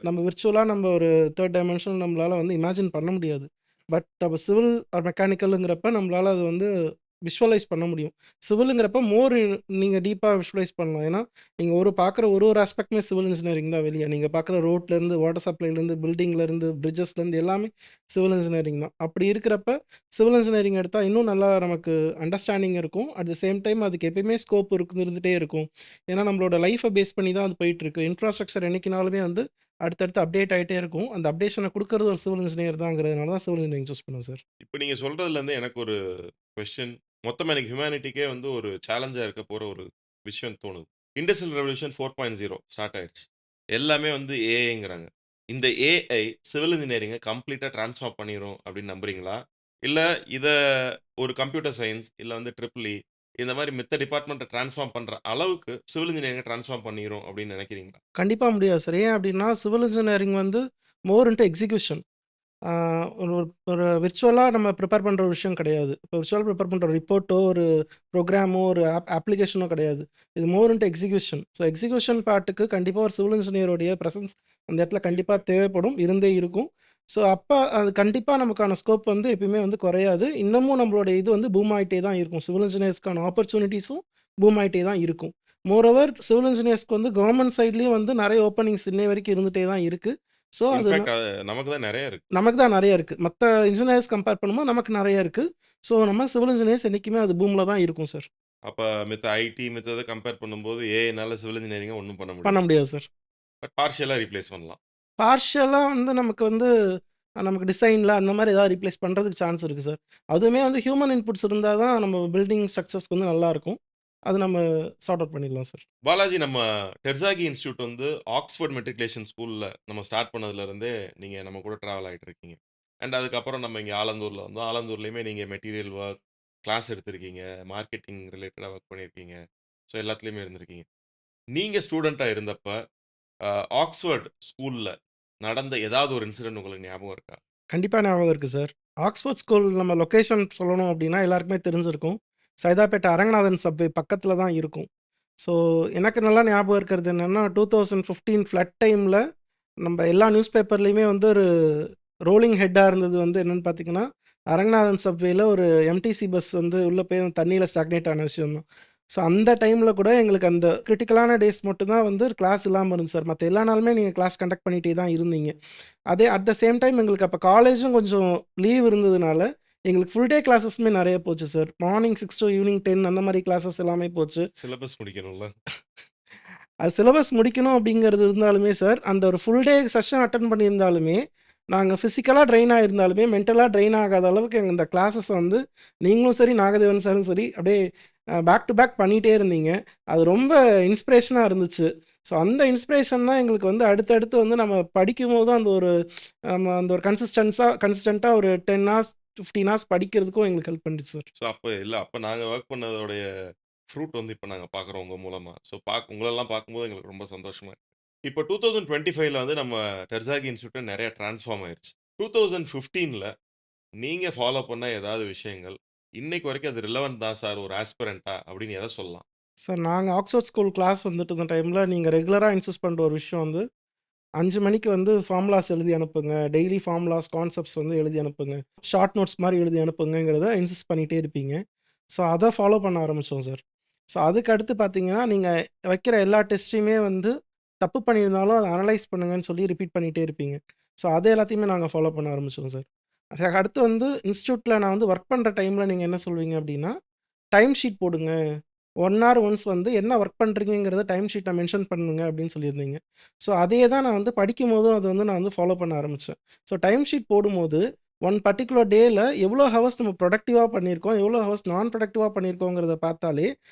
நம்ம விர்ச்சுவலா நம்ம ஒரு 3 டைமென்ஷன் நம்மளால வந்து இமேஜின் பண்ண முடியாது. பட் நம்ம சிவில் ஆர் மெக்கானிக்கல்ங்கிறப்ப நம்மளால அது வந்து விஷுவலைஸ் பண்ண முடியும். சிவிலுங்கிறப்ப மோர் நீங்க டீப்பா விஷுவலைஸ் பண்ணலாம். ஏன்னா, நீங்க பார்க்குற ஒரு ஆஸ்பெக்ட்டுமே சிவில் இன்ஜினியரிங் தான் வெளிய. நீங்க பார்க்குற ரோட்லேருந்து, வாட்டர் சப்ளைலேருந்து, பில்டிங்லேருந்து, பிரிட்ஜஸ்லேருந்து எல்லாமே சிவில் இன்ஜினியரிங் தான். அப்படி இருக்கிறப்ப சிவில் இன்ஜினியரிங் எடுத்தா இன்னும் நல்லா நமக்கு அண்டர்ஸ்டாண்டிங் இருக்கும். அட் த சேம் டைம் அதுக்கு எப்பயுமே ஸ்கோப் இருந்துட்டே இருக்கும். ஏன்னா, நம்மளோட லைஃப்ப பேஸ் பண்ணி தான் அது போயிட்டுருக்கு. இன்ஃப்ராஸ்ட்ரக்சர் என்னைக்குனாலுமே வந்து அடுத்தடுத்து அப்டேட் ஆயிட்டே இருக்கும். அந்த அப்டேஷன குடுக்குறது ஒரு சிவில் இன்ஜினியர் தாங்கிறதுனால தான் சிவில் இன்ஜினியரிங் சூஸ் பண்ணேன் சார். இப்ப நீங்க சொல்றதுலருந்து எனக்கு ஒரு கொஸ்டின் மொத்தமா எனக்கு ஹியூமனிட்டிக்கே வந்து ஒரு சேலஞ்சா இருக்க போற ஒரு விஷயம் தோணுது. இண்டஸ்ட்ரியல் ரெவல்யூஷன் 4.0 ஸ்டார்ட் ஆயிருச்சு. எல்லாமே வந்து ஏஐங்கிறாங்க. இந்த ஏஐ சிவில் இன்ஜினியரிங்க கம்ப்ளீட்டா டிரான்ஸ்ஃபார்ம் பண்ணிரும் அப்படின்னு நம்புறீங்களா? இல்ல இத ஒரு கம்ப்யூட்டர் சயன்ஸ் இல்ல வந்து ட்ரிபிள் இ இந்த மாரி மித்த டிபார்ட்மெண்ட்ட டிரான்ஸ்ஃபார்ம் பண்ற அளவுக்கு சிவில் இன்ஜினியரிங்க டிரான்ஸ்ஃபார்ம் பண்ணிரும் அப்படின்னு நினைக்கிறீங்களா? கண்டிப்பா முடியாது சார். ஏன் அப்டின்னா, சிவில் இன்ஜினியரிங் வந்து மோர் இன்டு எக்ஸிகியூஷன். ஆ ஒரு ஒரு விர்ச்சுவலா நம்ம ப்ரிப்பேர் பண்ற ஒரு விஷயம் கிடையாது. இப்போ விர்ச்சுவலா ப்ரிப்பேர் பண்ற ரிப்போர்ட்டோ, ஒரு ப்ரோகிராமோ, ஒரு அப்ளிகேஷனோ கிடையாது. இது more into execution. So execution பார்ட்டுக்கு கண்டிப்பா ஒரு சிவில் இன்ஜினியருடைய பிரசன்ஸ் அந்த இடத்துல கண்டிப்பா தேவைப்படும். இருந்தே இருக்கும். ஸோ அப்ப அது கண்டிப்பா நமக்கான ஸ்கோப் வந்து எப்பயுமே வந்து குறையாது. இன்னமும் நம்மளுடைய இது வந்து பூம் ஆயிட்டே தான் இருக்கும். சிவில் இன்ஜினியர்ஸ்க்கான ஆப்பர்ச்சுனிட்டீஸும் பூம் ஆயிட்டே தான் இருக்கும். மோரோவர் சிவில் இன்ஜினியர்ஸ்க்கு வந்து கவர்ன்மென்ட் சைட்லயும் வந்து நெறைய ஓப்பனிங்ஸ் இன்னை வரைக்கும் இருந்துட்டே தான் இருக்கு. ஸோ அது இன்ஃபாக்ட் நமக்கு தான் நெறைய இருக்கு. நமக்கு தான் நெறைய இருக்கு. மத்த இன்ஜினியர்ஸ் கம்பேர் பண்ணும்போது நமக்கு நெறைய இருக்கு. ஸோ நம்ம சிவில் இன்ஜினியர்ஸ் என்னைக்குமே அது பூம்ல தான் இருக்கும் சார். அப்ப மித்த ஐடி மித்தத கம்பேர் பண்ணும்போது ஏஐனால சிவில் இன்ஜினியரிங்க ஒண்ணும் பண்ண பண்ண முடியாது. முடியாது சார். பட் பார்ஷியலா ரீப்ளேஸ் பண்ணலாம். பார்ஷியலா வந்து நமக்கு வந்து நமக்கு டிசைன்ல அந்த மாரி ஏதாவது ரீப்ளேஸ் பண்றதுக்கு சான்ஸ் இருக்கு சார். அதுவுமே வந்து ஹியூமன் இன்புட்ஸ் இருந்தா தான் நம்ம பில்டிங் ஸ்ட்ரக்சர்ஸ்க்கு வந்து நல்லாருக்கும். அது நம்ம சார்ட் அவுட் பண்ணிடலாம் சார். பாலாஜி நம்ம டெர்சாகி இன்ஸ்டிடியூட் வந்து ஆக்ஸ்ஃபோர்ட் மெட்ரிகுலேஷன் ஸ்கூல்ல நம்ம ஸ்டார்ட் பண்ணதுலருந்தே நீங்க நம்ம கூட டிராவல் ஆயிட்டு இருக்கீங்க. அண்ட் அதுக்கப்புறம் நம்ம இங்க ஆலந்தூர்ல வந்தோம். ஆலந்தூர்லயுமே நீங்க மெட்டீரியல் ஒர்க், கிளாஸ் எடுத்திருக்கீங்க. மார்க்கெட்டிங் ரிலேட்டடா ஒர்க் பண்ணியிருக்கீங்க. ஸோ எல்லாத்துலயுமே இருந்திருக்கீங்க. நீங்க ஸ்டூடெண்ட்டா இருந்தப்ப, அ ஆக்ஸ்ஃபோர்ட் ஸ்கூல்ல நடந்த ஏதாவது ஒரு இன்சிடென்ட் உங்களுக்கு ஞாபகம் இருக்கா? கண்டிப்பா ஞாபகம் இருக்கு சார். ஆக்ஸ்ஃபோர்ட் ஸ்கூல் நம்ம லொகேஷன் சொல்லணும் அப்டின்னா எல்லாருக்குமே தெரிஞ்சிருக்கும். சைதாப்பேட்டை அரங்கநாதன் சப்வே பக்கத்தில தான் இருக்கும். ஸோ எனக்கு நல்லா ஞாபகம் இருக்கிறது என்னன்னா, 2015 ஃப்ளட் டைம்ல நம்ப எல்லா நியூஸ் பேப்பர்லயுமே வந்து ஒரு ரோலிங் ஹெட்டா இருந்தது வந்து என்னன்னு பார்த்தீங்கன்னா, அரங்கநாதன் சப்வேல ஒரு எம்டிசி பஸ் வந்து உள்ள போய் அந்த தண்ணீல ஸ்டாக்னேட் ஆன விஷயம் தான். ஸோ அந்த டைம்ல கூட எங்களுக்கு அந்த கிரிட்டிக்கலான டேஸ் மட்டும் தான் வந்து கிளாஸ் இல்லாம இருந்துச்சு சார். மத்த எல்லா நாளுமே நீங்க கிளாஸ் கண்டக்ட் பண்ணிட்டே தான் இருந்தீங்க. அதே அட் த சேம் டைம் எங்களுக்கு அப்ப காலேஜும் கொஞ்சம் லீவ் இருந்ததுனால, எங்களுக்கு ஃபுல் டே கிளாஸஸுமே நெறைய போச்சு சார். மார்னிங் 6 டூ ஈவினிங் 10 அந்த மாரி கிளாஸஸ் எல்லாமே போச்சு. சிலபஸ் முடிக்கணும்ல. அது சிலபஸ் முடிக்கணும் அப்படிங்கிறது இருந்தாலுமே சார், அந்த ஒரு ஃபுல் டே செஷன் அட்டெண்ட் பண்ணியிருந்தாலுமே, நாங்க பிசிக்கலா ட்ரெயின் ஆயிருந்தாலுமே, மென்டலா ட்ரெயின் ஆகாத அளவுக்கு எங்க இந்த கிளாஸஸ் வந்து நீங்களும் சரி, நாகதேவன் சாரும் சரி, அப்படியே பேக் டு பேக் பண்ணிட்டே இருந்தீங்க. அது ரொம்ப இன்ஸ்பிரேஷனா இருந்துச்சு. ஸோ அந்த இன்ஸ்பிரேஷன் தான் எங்களுக்கு வந்து அடுத்தடுத்து வந்து நம்ம படிக்கும்போதும் அந்த ஒரு நம்ம அந்த ஒரு கன்சிஸ்டன்ட்டா ஒரு 10 ஹார்ஸ், 15 ஹார்ஸ் படிக்கிறதுக்கும் எங்களுக்கு ஹெல்ப் பண்ணுச்சு சார். ஸோ அப்ப நாங்க வொர்க் பண்ணதோடைய ஃப்ரூட் வந்து இப்ப நாங்க பார்க்குறோம் உங்க மூலமா. ஸோ உங்களெல்லாம் பார்க்கும்போது எங்களுக்கு ரொம்ப சந்தோஷமா இருக்கு. இப்போ 2025ல வந்து நம்ம டெர்சாகி இன்ஸ்டிடியூட் நெறைய ட்ரான்ஸ்ஃபார்ம் ஆயிருச்சு. 2015ல நீங்க ஃபாலோ பண்ண ஏதாவது விஷயங்கள், இன்னைக்கு வரைக்கும் அது ரிலவன்ட் தான் சார் ஒரு ஆஸ்பிரன்ட்டா அப்படின்னு எத சொல்லலாம்? சார் நாங்க ஆக்ஸ்ஃபோர்ட் ஸ்கூல் கிளாஸ் வந்துட்டு இருந்த டைம்ல, நீங்க ரெகுலரா இன்சிஸ்ட் பண்ற ஒரு விஷயம் வந்து 5 மணிக்கு வந்து ஃபார்முலாஸ் எழுதி அனுப்புங்க. டெய்லி ஃபார்முலாஸ், கான்செப்ட்ஸ் வந்து எழுதி அனுப்புங்க. ஷார்ட் நோட்ஸ் மாரி எழுதி அனுப்புங்கங்கிறத இன்சிஸ்ட் பண்ணிட்டே இருப்பீங்க. ஸோ, அத ஃபாலோ பண்ண ஆரம்பிச்சோம் சார். ஸோ, அதுக்கு அடுத்து பார்த்தீங்கன்னா, நீங்க வைக்கிற எல்லா டெஸ்ட்டையுமே வந்து தப்பு பண்ணியிருந்தாலும் அத அனலைஸ் பண்ணுங்கன்னு சொல்லி ரிப்பீட் பண்ணிட்டே இருப்பீங்க. ஸோ, அது எல்லாத்தையுமே நாங்க ஃபாலோ பண்ண ஆரம்பிச்சோம் சார். அதுக்கு அடுத்து வந்து இன்ஸ்டிடியூட்ல நான் வந்து ஒர்க் பண்ற டைம்ல நீங்க என்ன சொல்வீங்க அப்டின்னா, டைம் ஷீட் போடுங்க. 1 ஹார் ஒன்ஸ் வந்து என்ன ஒர்க் பண்றீங்கங்கிறத டைம் ஷீட்ல மென்ஷன் பண்ணுங்க அப்படின்னு சொல்லியிருந்தீங்க. ஸோ அதே தான் நான் வந்து படிக்கும்போதும் அது வந்து நான் வந்து ஃபாலோ பண்ண ஆரம்பிச்சேன். ஸோ டைம் ஷீட் போடும்போது, ஒன் பர்ட்டிகுலர் டேல எவ்வளோ ஹவர்ஸ் நம்ம ப்ரொடக்டிவா பண்ணியிருக்கோம், எவ்வளோ ஹவர்ஸ் நான் ப்ரொடக்டிவா பண்ணியிருக்கோங்கிறத பார்த்தாலே,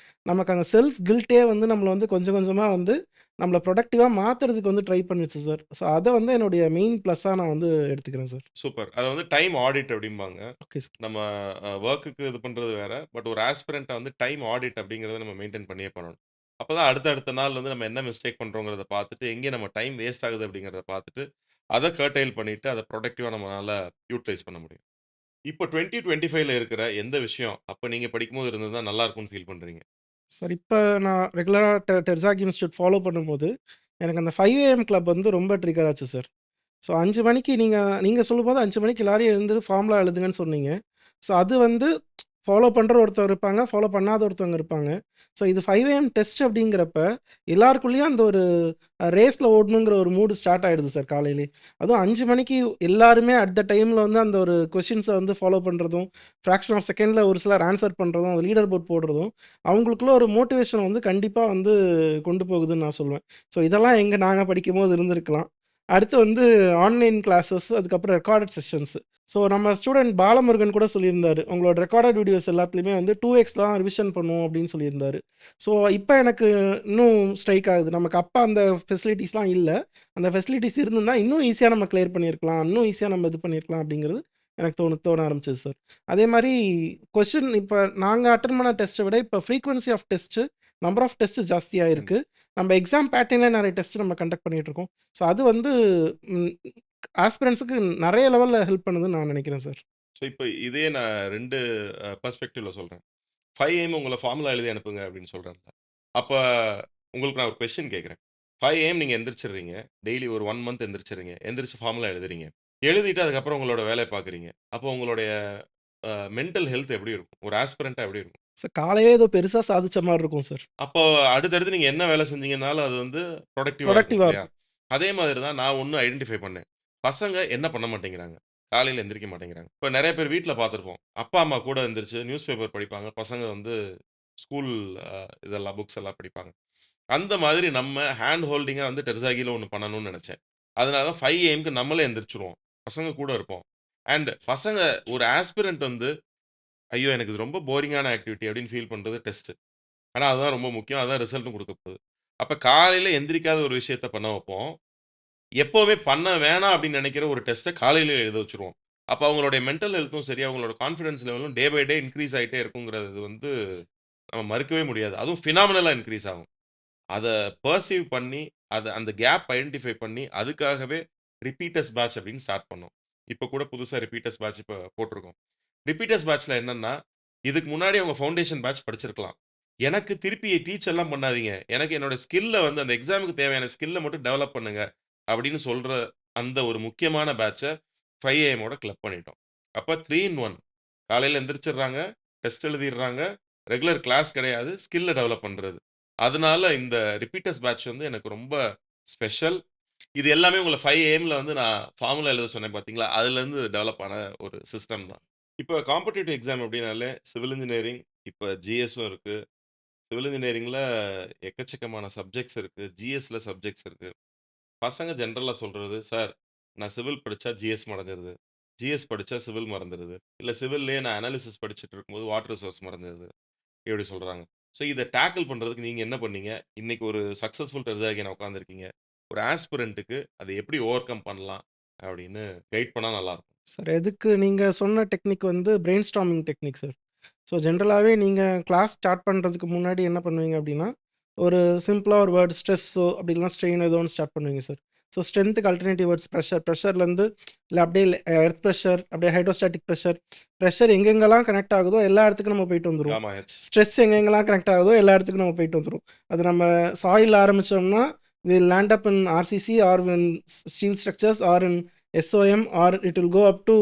நமக்கு அந்த செல்ஃப் கில்ட்டே வந்து நம்மள வந்து கொஞ்சம் கொஞ்சமா வந்து நம்மள ப்ரொடக்டிவா மாத்துறதுக்கு வந்து ட்ரை பண்ணுச்சு சார். ஸோ அத வந்து என்னுடைய மெயின் ப்ளஸ்ஸா நான் வந்து எடுத்துக்கிறேன் சார். சூப்பர். அத வந்து டைம் ஆடிட் அப்படிம்பாங்க. Okay sir. நம்ம வொர்க்குக்கு இது பண்றது வேற. பட் ஒரு ஆஸ்பிரன்ட்டா வந்து டைம் ஆடிட் அப்படிங்கிறத நம்ம மெயின்டெயின் பண்ணியே பண்ணணும். அப்பதான் அடுத்த அடுத்த நாள் வந்து நம்ம என்ன மிஸ்டேக் பண்றோங்கிறத பார்த்துட்டு, எங்கே நம்ம டைம் வேஸ்ட் ஆகுது அப்படிங்கிறத பார்த்துட்டு, அத கர்டெயில் பண்ணிட்டு, அத ப்ரொடக்டிவா நம்மனால யூட்டிலைஸ் பண்ண முடியும். இப்போ 2025ல இருக்கிற எந்த விஷயம், அப்ப நீங்க படிக்கும்போது இருந்திருந்தா நல்லா இருக்கும்னு ஃபீல் பண்றீங்க? சார் இப்ப நான் ரெகுலரா டெர்சாக் இன்ஸ்டிடியூட் ஃபாலோ பண்ணும்போது, எனக்கு அந்த 5 ஏஎம் கிளப் வந்து ரொம்ப ட்ரிகர் ஆச்சு சார். ஸோ 5 மணிக்கு நீங்க நீங்க சொல்லும்போது 5 மணிக்கு எல்லாரும் எழுந்து ஃபார்முலா எழுதுங்கன்னு சொன்னீங்க. ஸோ அது வந்து ஃபாலோ பண்ற ஒருத்தர் இருப்பாங்க, ஃபாலோ பண்ணாத ஒருத்தவங்க இருப்பாங்க. ஸோ இது 5 ஏஎம் டெஸ்ட் அப்படிங்கிறப்ப, எல்லாருக்குள்ளயும் அந்த ஒரு ரேஸ்ல ஓடணுங்கிற ஒரு மூடு ஸ்டார்ட் ஆயிடுது சார் காலையிலேயே. அதுவும் 5 மணிக்கு எல்லாருமே அட் த டைம்ல வந்து அந்த ஒரு கொஸ்டின்ஸ வந்து ஃபாலோ பண்றதும், ஃபிராக்ஷன் ஆஃப் செகண்ட்ல ஒரு சிலர் ஆன்ஸர் பண்றதும், அந்த லீடர் போர்ட் போடுறதும், அவங்களுக்குள்ள ஒரு மோட்டிவேஷன் வந்து கண்டிப்பா வந்து கொண்டு போகுதுன்னு நான் சொல்லுவேன். ஸோ இதெல்லாம் எங்க நாங்க படிக்கும்போது இருந்திருக்கலாம். அடுத்து வந்து ஆன்லைன் கிளாஸஸ், அதுக்கப்புறம் ரெக்கார்டட் செஷன்ஸ். ஸோ நம்ம ஸ்டூடெண்ட் பாலமுருகன் கூட சொல்லியிருந்தாரு. உங்களோட ரெக்கார்டட் வீடியோஸ் எல்லாத்துலயுமே வந்து 2x தான் ரிவிஷன் பண்ணுவோம் அப்படின்னு சொல்லியிருந்தாரு. ஸோ இப்ப எனக்கு இன்னும் ஸ்ட்ரைக் ஆகுது. நமக்கு அப்ப அந்த ஃபெசிலிட்டீஸ்லாம் இல்ல. அந்த ஃபெசிலிட்டீஸ் இருந்திருந்தா இன்னும் ஈஸியா நம்ம கிளியர் பண்ணியிருக்கலாம். இன்னும் ஈஸியா நம்ம இது பண்ணியிருக்கலாம் அப்படிங்கிறது எனக்கு தோண ஆரம்பிச்சது சார். அதே மாரி கொஸ்டின் இப்ப நாங்க அட்டெண்ட் பண்ண டெஸ்ட்ட விட இப்ப frequency of test, number of test ஜாஸ்தியா இருக்கு. நம்ம எக்ஸாம் பேட்டர்ன்ல நெறைய டெஸ்ட் நம்ம கண்டக்ட் பண்ணிட்டு இருக்கோம். ஸோ அது வந்து ம் ஆஸ்பிரண்ட்ஸ்க்கு நெறைய லெவல்ல ஹெல்ப் பண்ணுதுன்னு நான் நெனைக்கிறேன் சார். ஸோ இப்போ இதே நான் 2 பெர்ஸ்பெக்டிவ்ல சொல்றேன். 5 ஏஎம் உங்கள ஃபார்முலா எழுதி அனுப்புங்க அப்படின்னு சொல்றேன்ல. அப்ப உங்களுக்கு நான் ஒரு கொஸ்டின் கேட்கிறேன். 5 ஏஎம் நீங்க எந்திரிச்சிடுறீங்க. டெய்லி ஒரு 1 மந்த் எந்திரிச்சிடுறீங்க. எந்திரிச்சு ஃபார்முலா எழுதுறீங்க. எழுதிட்டு அதுக்கப்புறம் உங்களோட வேலைய பார்க்குறீங்க. அப்போ உங்களுடைய மென்டல் ஹெல்த் எப்படி இருக்கும்? ஒரு ஆஸ்பிரன்ட்டா எப்படி இருக்கும்? சார் காலையிலே ஏதோ பெருசா சாதிச்ச மாரி இருக்கும் சார். அப்போ அடுத்தடுத்து நீங்க என்ன வேலை செஞ்சீங்கன்னாலும் அது வந்து புரொடக்டிவா இருக்கும் புரொடக்டிவா இல்லையா? இருக்கும். அதே மாதிரி தான் நான் ஒண்ணு ஐடென்டிஃபை பண்ணேன். பசங்க என்ன பண்ண மாட்டேங்கிறாங்க? காலையில எந்திரிக்க மாட்டேங்கிறாங்க. இப்ப நெறைய பேர் வீட்ல பார்த்துருப்போம். அப்பா, அம்மா கூட எந்திரிச்சு நியூஸ் பேப்பர் படிப்பாங்க. பசங்க வந்து ஸ்கூல் அ இதெல்லாம் புக்ஸ் எல்லாம் படிப்பாங்க. அந்த மாதிரி நம்ம ஹேண்ட் ஹோல்டிங்கா வந்து டெர்ஸாகில ஒண்ணு பண்ணணும்னு நெனச்சேன். அதனால தான் 5 ஏஎம்க்கு நம்மளே எந்திரிச்சுருவோம். பசங்க கூட இருப்போம். அண்ட் பசங்க ஒரு ஆஸ்பிரண்ட் வந்து, "ஐயோ! எனக்கு இது ரொம்ப போரிங்கான ஆக்டிவிட்டி" அப்படின்னு ஃபீல் பண்றது டெஸ்ட். ஆனா, அதுதான் ரொம்ப முக்கியம். அதான் ரிசல்ட்டும் குடுக்க போகுது. அப்ப காலையில எந்திரிக்காத ஒரு விஷயத்த பண்ண வைப்போம். எப்பவுமே பண்ண வேணாம் அப்படின்னு நெனைக்கிற ஒரு டெஸ்ட்ட காலையில எழுத வச்சுருவோம். அப்ப அவங்களுடைய மென்டல் ஹெல்த்தும் சரி, அவங்களோட கான்ஃபிடன்ஸ் லெவலும் டே பை டே இன்கிரீஸ் ஆயிட்டே இருக்குங்கிறது வந்து நம்ம மறுக்கவே முடியாது. அதுவும் பினாமினலா இன்கிரீஸ் ஆகும். அத பெர்சீவ் பண்ணி, அந்த கேப் ஐடென்டிஃபை பண்ணி, அதுக்காகவே ரிப்பீட்டர்ஸ் பேட்ச் அப்படின்னு ஸ்டார்ட் பண்ணோம். இப்ப கூட புதுசா ரிப்பீட்டர்ஸ் பேட்ச் இப்ப போட்டிருக்கோம். ரிப்பீட்டர்ஸ் பேட்ச்ல என்னன்னா, இதுக்கு முன்னாடி அவங்க ஃபவுண்டேஷன் பேட்ச் படிச்சிருக்கலாம். எனக்கு திருப்பி டீச் எல்லாம் பண்ணாதீங்க. எனக்கு என்னோட ஸ்கில்ல வந்து அந்த எக்ஸாம்க்கு தேவையான ஸ்கில்ல மட்டும் டெவலப் பண்ணுங்க. அப்படின்னு சொல்ற அந்த ஒரு முக்கியமான பேட்ச்ச 5 ஏஎம்மோட கிளப் பண்ணிட்டோம். அப்ப 3 இன் 1 காலையில எந்திரிச்சிடுறாங்க, டெஸ்ட் எழுதிடுறாங்க, ரெகுலர் கிளாஸ் கிடையாது, ஸ்கில்ல டெவலப் பண்றது. அதனால இந்த ரிப்பீட்டர்ஸ் பேட்ச் வந்து எனக்கு ரொம்ப ஸ்பெஷல். இது எல்லாமே உங்கள 5 ஏஎம்ல வந்து நான் ஃபார்முலா எழுத சொன்னேன் பார்த்தீங்களா? அதுலேருந்து டெவலப் ஆன ஒரு சிஸ்டம் தான். இப்ப காம்படிட்டிவ் எக்ஸாம் அப்படின்னாலே சிவில் இன்ஜினியரிங், இப்ப ஜிஎஸும் இருக்கு. சிவில் இன்ஜினியரிங்ல எக்கச்சக்கமான சப்ஜெக்ட்ஸ் இருக்கு. ஜிஎஸ்ல சப்ஜெக்ட்ஸ் இருக்கு. பசங்க ஜெனரலா சொல்றது, "சார் நான் சிவில் படிச்சா ஜிஎஸ் மறந்துருது. ஜிஎஸ் படிச்சா சிவில் மறந்துருது. இல்ல சிவில்லயே நான் அனாலிசிஸ் படிச்சுட்டு இருக்கும்போது வாட்டர் ரிசோர்ஸ் மறந்துருது." இப்படி சொல்றாங்க. ஸோ இத டேக்கிள் பண்றதுக்கு நீங்க என்ன பண்ணீங்க? இன்னைக்கு ஒரு சக்சஸ்ஃபுல் டெர்ஸாகியனா உட்கார்ந்திருக்கீங்க. ஒரு ஆஸ்பிரன்ட்க்கு அத எப்படி ஓவர் கம் பண்ணலாம்? அப்படின்னு கைட் பண்ணா நல்லாருக்கும். சார் எதுக்கு நீங்க சொன்ன டெக்னிக் வந்து brainstorming technique sir. So ஜென்ரலாவே நீங்க கிளாஸ் ஸ்டார்ட் பண்றதுக்கு முன்னாடி என்ன பண்ணுவீங்க அப்டின்னா, ஒரு சிம்பிளா ஒரு வேர்ட் ஸ்ட்ரெஸ்ஸோ அப்படி இல்லனா ஸ்ட்ரெயின் ஏதோ ஒண்ணு ஸ்டார்ட் பண்ணுவீங்க சார். ஸோ ஸ்ட்ரென்த்துக்கு அல்டர்னேட்டிவ் வேர்ட்ஸ் பிரஷர், பிரஷர்லேருந்து இல்ல அப்படியே எர்த் பிரஷர், அப்படியே ஹைட்ரோஸ்டாட்டிக் பிரஷர், பிரஷர் எங்கெங்கெல்லாம் கனெக்ட் ஆகுதோ எல்லா இடத்துக்கும் நம்ம போயிட்டு வந்துருவோம். Gamma h. ஸ்ட்ரெஸ் எங்கெங்கெல்லாம் கனெக்ட் ஆகுதோ எல்லா இடத்துக்கும் நம்ம போயிட்டு வந்துருவோம். அது நம்ம சாயில்ல ஆரம்பிச்சோம்னா, will land up in RCC or in steel structures or in SOM or it will go up to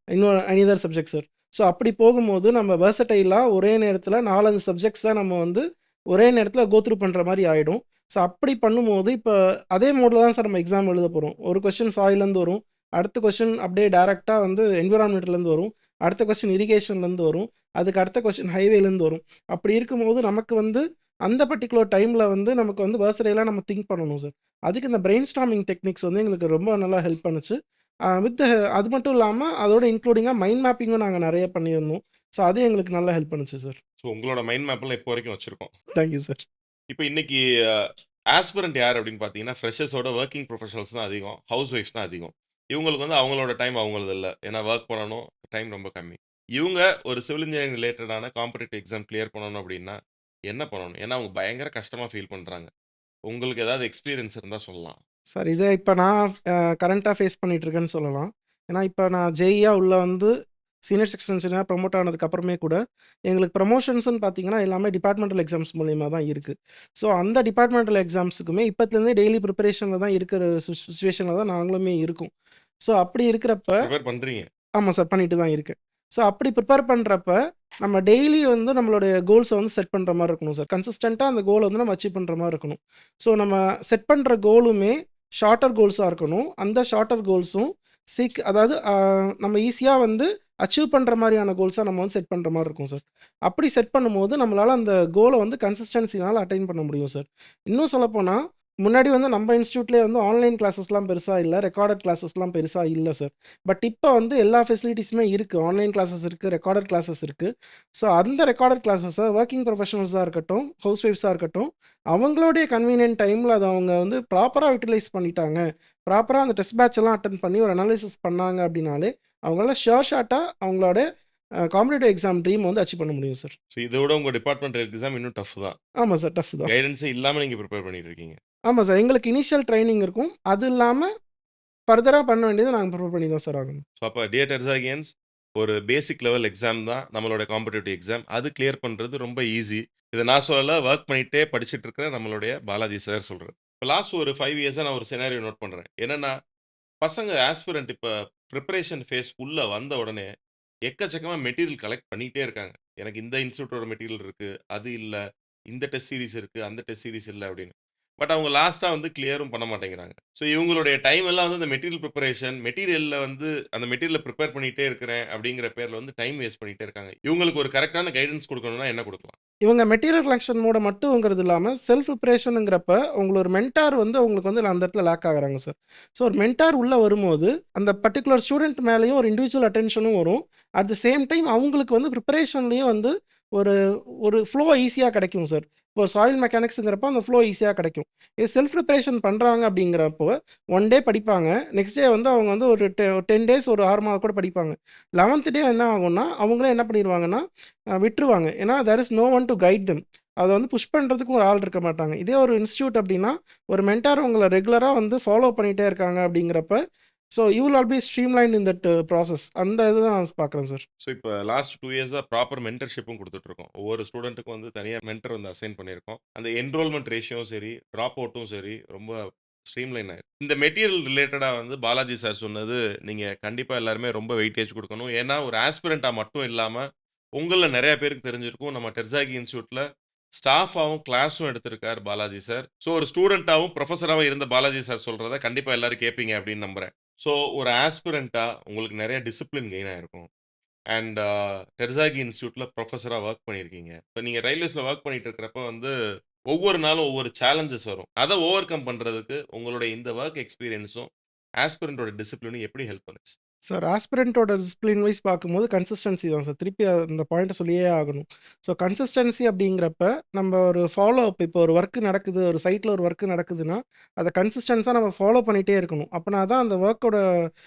இன்னொரு அனிதர் சப்ஜெக்ட் சார். ஸோ அப்படி போகும்போது நம்ம வெர்சடைலா ஒரே நேரத்தில 4, 5 சப்ஜெக்ட்ஸா நம்ம வந்து ஒரே நேரத்தில கோ த்ரூ பண்ற மாரி ஆயிடும். ஸோ அப்படி பண்ணும்போது, இப்ப அதே மோட்ல தான் சார் நம்ம எக்ஸாம் எழுத போறோம். ஒரு கொஸ்டின் சாயில்லேருந்து வரும். அடுத்த கொஸ்டின் அப்படியே டைரக்ட்டா வந்து என்விரான்மென்ட்லேருந்து வரும். அடுத்த கொஸ்டின் இரிகேஷன்லேருந்து வரும். அதுக்கு அடுத்த கொஸ்டின் ஹைவேலேருந்து வரும். அப்படி இருக்கும்போது நமக்கு வந்து அந்த பர்ட்டிகுலர் டைம்ல வந்து நமக்கு வந்து வெர்சடைலா நம்ம திங்க் பண்ணணும் சார். அதுக்கு இந்த பிரெயின் ஸ்டார்மிங் டெக்னிக்ஸ் வந்து எங்களுக்கு ரொம்ப நல்லா ஹெல்ப் பண்ணுச்சு. வித் அது மட்டும் இல்லாம அதோட இன்க்ளூடிங்கா மைண்ட் மேப்பிங்கும் நாங்க நெறைய பண்ணியிருந்தோம். ஸோ அது எங்களுக்கு நல்லா ஹெல்ப் பண்ணுச்சு சார். ஸோ உங்களோட மைண்ட் மேப்லாம் இப்போ வரைக்கும் வச்சிருக்கோம். Thank you sir. இப்ப இன்னைக்கு ஆஸ்பிரண்ட் யார் அப்படின்னு பார்த்தீங்கன்னா, ஃப்ரெஷர்ஸோட வொர்க்கிங் ப்ரொஃபஷனல்ஸ் தான் அதிகம். ஹவுஸ் ஒய்ஃப்ஸ் தான் அதிகம். இவங்களுக்கு வந்து அவங்களோட டைம் அவங்களது இல்ல. ஏன்னா வொர்க் பண்ணணும். டைம் ரொம்ப கம்மி. இவங்க ஒரு சிவில் இன்ஜினியரிங் ரிலேட்டடான காம்படிட்டிவ் எக்ஸாம் கிளியர் பண்ணணும் அப்படின்னா, என்ன பண்ணணும்? ஏன்னா அவங்க பயங்கர கஷ்டமா ஃபீல் பண்றாங்க. உங்களுக்கு ஏதாவது எக்ஸ்பீரியன்ஸ் இருந்தா சொல்லலாம். சார் இத இப்ப நான் கரண்ட்டா ஃபேஸ் பண்ணிட்டு இருக்கேன்னு சொல்லலாம். ஏன்னா, இப்ப நான் ஜேஇயா உள்ள வந்து சீனியர் செக்ஷன் இன்ஜினியரா ப்ரமோட் ஆனதுக்கு அப்புறமே கூட, எங்களுக்கு ப்ரமோஷன்ஸ்ன்னு பார்த்தீங்கன்னா, எல்லாமே டிபார்ட்மெண்டல் எக்ஸாம்ஸ் மூலியமா தான் இருக்கு. ஸோ அந்த டிபார்ட்மெண்டல் எக்ஸாம்ஸுக்குமே இப்பத்துலேருந்தே டெய்லி ப்ரிப்பரேஷன்ல தான் இருக்கிற சிச்சுவேஷன்ல தான் நாங்களுமே இருக்கோம். ஸோ அப்படி இருக்கிறப்ப ப்ரிப்பேர் பண்றீங்க. ஆமா சார். பண்ணிட்டு தான் இருக்கேன். ஸோ அப்படி ப்ரிப்பேர் பண்றப்ப, நம்ம டெய்லி வந்து நம்மளுடைய கோல்ஸ வந்து செட் பண்ற மாரி இருக்கணும் சார். கன்சிஸ்டன்ட்டா அந்த கோல வந்து நம்ம அச்சீவ் பண்ற மாரி இருக்கணும். ஸோ நம்ம செட் பண்ற கோலுமே ஷார்ட்டர் கோல்ஸா இருக்கணும். அந்த ஷார்ட்டர் கோல்ஸும் அதாவது நம்ம ஈஸியா வந்து அச்சீவ் பண்ற மாரியான கோல்ஸா நம்ம வந்து செட் பண்ற மாரி இருக்கும் சார். அப்படி செட் பண்ணும்போது, நம்மளால அந்த கோல வந்து கன்சிஸ்டன்ஸினால அட்டைன் பண்ண முடியும் சார். இன்னும் சொல்லப்போனா, முன்னாடி வந்து நம்ம இன்ஸ்டிடியூட்லயே வந்து ஆன்லைன் கிளாஸஸ்லாம் பெருசா இல்ல. ரெக்கார்டட் கிளாஸஸ்லாம் பெருசா இல்ல சார். பட் இப்ப வந்து எல்லா ஃபெசிலிட்டீஸுமே இருக்கு. ஆன்லைன் கிளாஸஸ் இருக்கு, ரெக்கார்டட் கிளாஸஸ் இருக்கு. ஸோ அந்த ரெக்கார்டட் கிளாஸஸ வொர்க்கிங் ப்ரொஃபஷனல்ஸா இருக்கட்டும், ஹவுஸ் ஒய்ஃப்ஸா இருக்கட்டும், அவங்களுடைய கன்வீனியன்ட் டைம்ல அத அவங்க வந்து ப்ராப்பரா யுட்டிலைஸ் பண்ணிட்டாங்க. ப்ராப்பரா அந்த டெஸ்ட் பேட்ச் எல்லாம் அட்டெண்ட் பண்ணி ஒரு அனாலிசிஸ் பண்ணாங்க அப்படின்னாலே, அவங்களால ஷூர் ஷாட்டா அவங்களோட காம்படிட்டிவ் எக்ஸாம் ட்ரீம் வந்து அச்சீவ் பண்ண முடியும் சார். ஸோ இத விட உங்க டிபார்ட்மெண்டல் எக்ஸாம் இன்னும் டஃப் தான். ஆமா சார். டஃப் தான். கைடன்ஸே இல்லாம நீங்க ப்ரிப்பேர் பண்ணிட்டு இருக்கீங்க. ஆமா சார். எங்களுக்கு இனிஷியல் ட்ரெய்னிங் இருக்கும். அது இல்லாம ஃபர்தரா பண்ண வேண்டியது நாங்க ப்ரிப்பேர் பண்ணி தான் சார் ஆகணும். ஸோ அப்ப டியர் டெர்ஸாகியன்ஸ் ஒரு பேசிக் லெவல் எக்ஸாம் தான் நம்மளோட காம்படிட்டிவ் எக்ஸாம். அது கிளியர் பண்றது ரொம்ப ஈஸி. இத நான் சொல்லல. வொர்க் பண்ணிட்டே படிச்சுட்டு இருக்கிற நம்மளுடைய பாலாஜி சார் சொல்றாரு. இப்ப லாஸ்ட் ஒரு 5 இயர்ஸா நான் ஒரு சினாரியோ நோட் பண்றேன். என்னன்னா, பசங்க ஆஸ்பிரண்ட் இப்ப பிரிப்பரேஷன் ஃபேஸ் உள்ள வந்த உடனே, எக்கச்சக்கமா மெட்டீரியல் கலெக்ட் பண்ணிட்டே இருக்காங்க. எனக்கு இந்த இன்ஸ்டிடியூட்டோட மெட்டீரியல் இருக்கு. அது இல்ல. இந்த டெஸ்ட் சீரிஸ் இருக்கு. அந்த டெஸ்ட் சீரிஸ் இல்ல அப்படின்னு. பட் அவங்க லாஸ்ட்டா வந்து கிளியரும் பண்ண மாட்டேங்கிறாங்க. ஸோ இவங்களுடைய டைம் எல்லாம் வந்து அந்த மெட்டீரியல் பிரிப்பரேஷன், மெட்டீரியல்ல வந்து அந்த மெட்டீரியல பிரிப்பேர் பண்ணிட்டே இருக்கிறேன் அப்படிங்கிற பேர்ல வந்து டைம் வேஸ்ட் பண்ணிட்டே இருக்காங்க. இவங்களுக்கு ஒரு கரெக்ட்டான கைடன்ஸ் குடுக்கணும்னா என்ன குடுக்கலாம்? இவங்க மெட்டீரியல் கலெக்ஷன் மோட மட்டும்ங்கிறது இல்லாம, செல்ஃப் ப்ரிப்பரேஷன்ங்கிறப்ப, உங்கள ஒரு மென்டார் வந்து உங்களுக்கு வந்து அந்த இடத்துல லேக் ஆகுறாங்க சார். ஸோ ஒரு மென்டார் உள்ள வரும்போது, அந்த பர்ட்டிகுலர் ஸ்டூடெண்ட் மேலயும் ஒரு இண்டிவிஜுவல் அட்டென்ஷனும் வரும். அட் த சேம் டைம் அவங்களுக்கு வந்து ப்ரிப்பரேஷன்லயும் வந்து ஒரு ஒரு ஃப்ளோ ஈஸியா கிடைக்கும் சார். இப்போ சாயில் மெக்கானிக்ஸ்ங்கிறப்ப அந்த ஃப்ளோ ஈஸியா கிடைக்கும். இது செல்ஃப் ப்ரிப்பரேஷன் பண்றாங்க அப்படிங்கிறப்போ, 1 டே படிப்பாங்க. நெக்ஸ்ட் டே வந்து அவங்க வந்து ஒரு 10 டேஸ் ஒரு 6 மாதம் கூட படிப்பாங்க. 11த் டே என்ன ஆகும்னா, அவங்களே என்ன பண்ணிருவாங்கன்னா விட்டுருவாங்க. ஏன்னா there is no one to guide them. அத வந்து புஷ் பண்றதுக்கும் ஒரு ஆள் இருக்க மாட்டாங்க. இதே ஒரு இன்ஸ்டிடியூட் அப்டின்னா, ஒரு மென்டார் உங்கள ரெகுலரா வந்து ஃபாலோ பண்ணிட்டே இருக்காங்க அப்டிங்கிறப்ப, so you will all be streamlined in that process. அந்த இத நான் பார்க்குறேன் சார். ஸோ இப்ப லாஸ்ட் 2 இயர்ஸா ப்ராப்பர் மென்டர்ஷிப்பும் குடுத்துட்டு இருக்கோம். ஒவ்வொரு ஸ்டூடண்ட்டுக்கும் வந்து தனியா மென்டர் வந்து அசைன் பண்ணியிருக்கோம். அந்த என்ரோல்மென்ட் ரேஷியோவும் சரி, ட்ராப் அவுட்டும் சரி, ரொம்ப ஸ்ட்ரீம்லைன் ஆயிருக்கு. இந்த மெட்டீரியல் ரிலேட்டடா வந்து பாலாஜி சார் சொன்னது, நீங்க கண்டிப்பா எல்லாருமே ரொம்ப வெயிட்டேஜ் குடுக்கணும். ஏன்னா, ஒரு ஆஸ்பிரன்ட்டா மட்டும் இல்லாம, உங்கள்ல நெறைய பேருக்கு தெரிஞ்சிருக்கும். நம்ம டெர்சாகி இன்ஸ்டிடியூட்ல ஸ்டாஃபாவும், கிளாஸும் எடுத்திருக்கார் பாலாஜி சார். ஸோ ஒரு ஸ்டூடண்ட்டாவும், புரொஃபஸராவும் இருந்த பாலாஜி சார் சொல்றத கண்டிப்பா எல்லாரும் கேட்பீங்க அப்படின்னு நம்புறேன். ஸோ ஒரு ஆஸ்பிரன்ட்டா உங்களுக்கு நெறைய டிசிப்ளின் கெயின் ஆயிருக்கும். அண்ட் டெர்சாகி இன்ஸ்டிடியூட்ல ப்ரொஃபஸரா வொர்க் பண்ணியிருக்கீங்க. இப்ப நீங்க ரயில்வேஸ்ல வொர்க் பண்ணிட்டு இருக்கிறப்ப வந்து, ஒவ்வொரு நாளும் ஒவ்வொரு சேலஞ்சஸ் வரும். அத ஓவர் கம் பண்றதுக்கு உங்களுடைய இந்த வொர்க் எக்ஸ்பீரியன்ஸும், ஆஸ்பிரன்ட்டோட டிசிப்ளினும் எப்படி ஹெல்ப் பண்ணுச்சு? சார் ஆஸ்பிரன்ட்டோட டிசிப்ளின் வைஸ் பார்க்கும்போது கன்சிஸ்டன்சி தான் சார். திருப்பி அந்த பாயிண்ட்ட சொல்லியே ஆகணும். ஸோ கன்சிஸ்டன்சி அப்படிங்கிறப்ப, நம்ம ஒரு ஃபாலோ அப் இப்போ ஒரு வொர்க் நடக்குது, ஒரு சைட்ல ஒரு வொர்க் நடக்குதுன்னா, அத கன்சிஸ்டன்ஸா நம்ம ஃபாலோ பண்ணிட்டே இருக்கணும். அப்பனா தான் அந்த வொர்க்கோட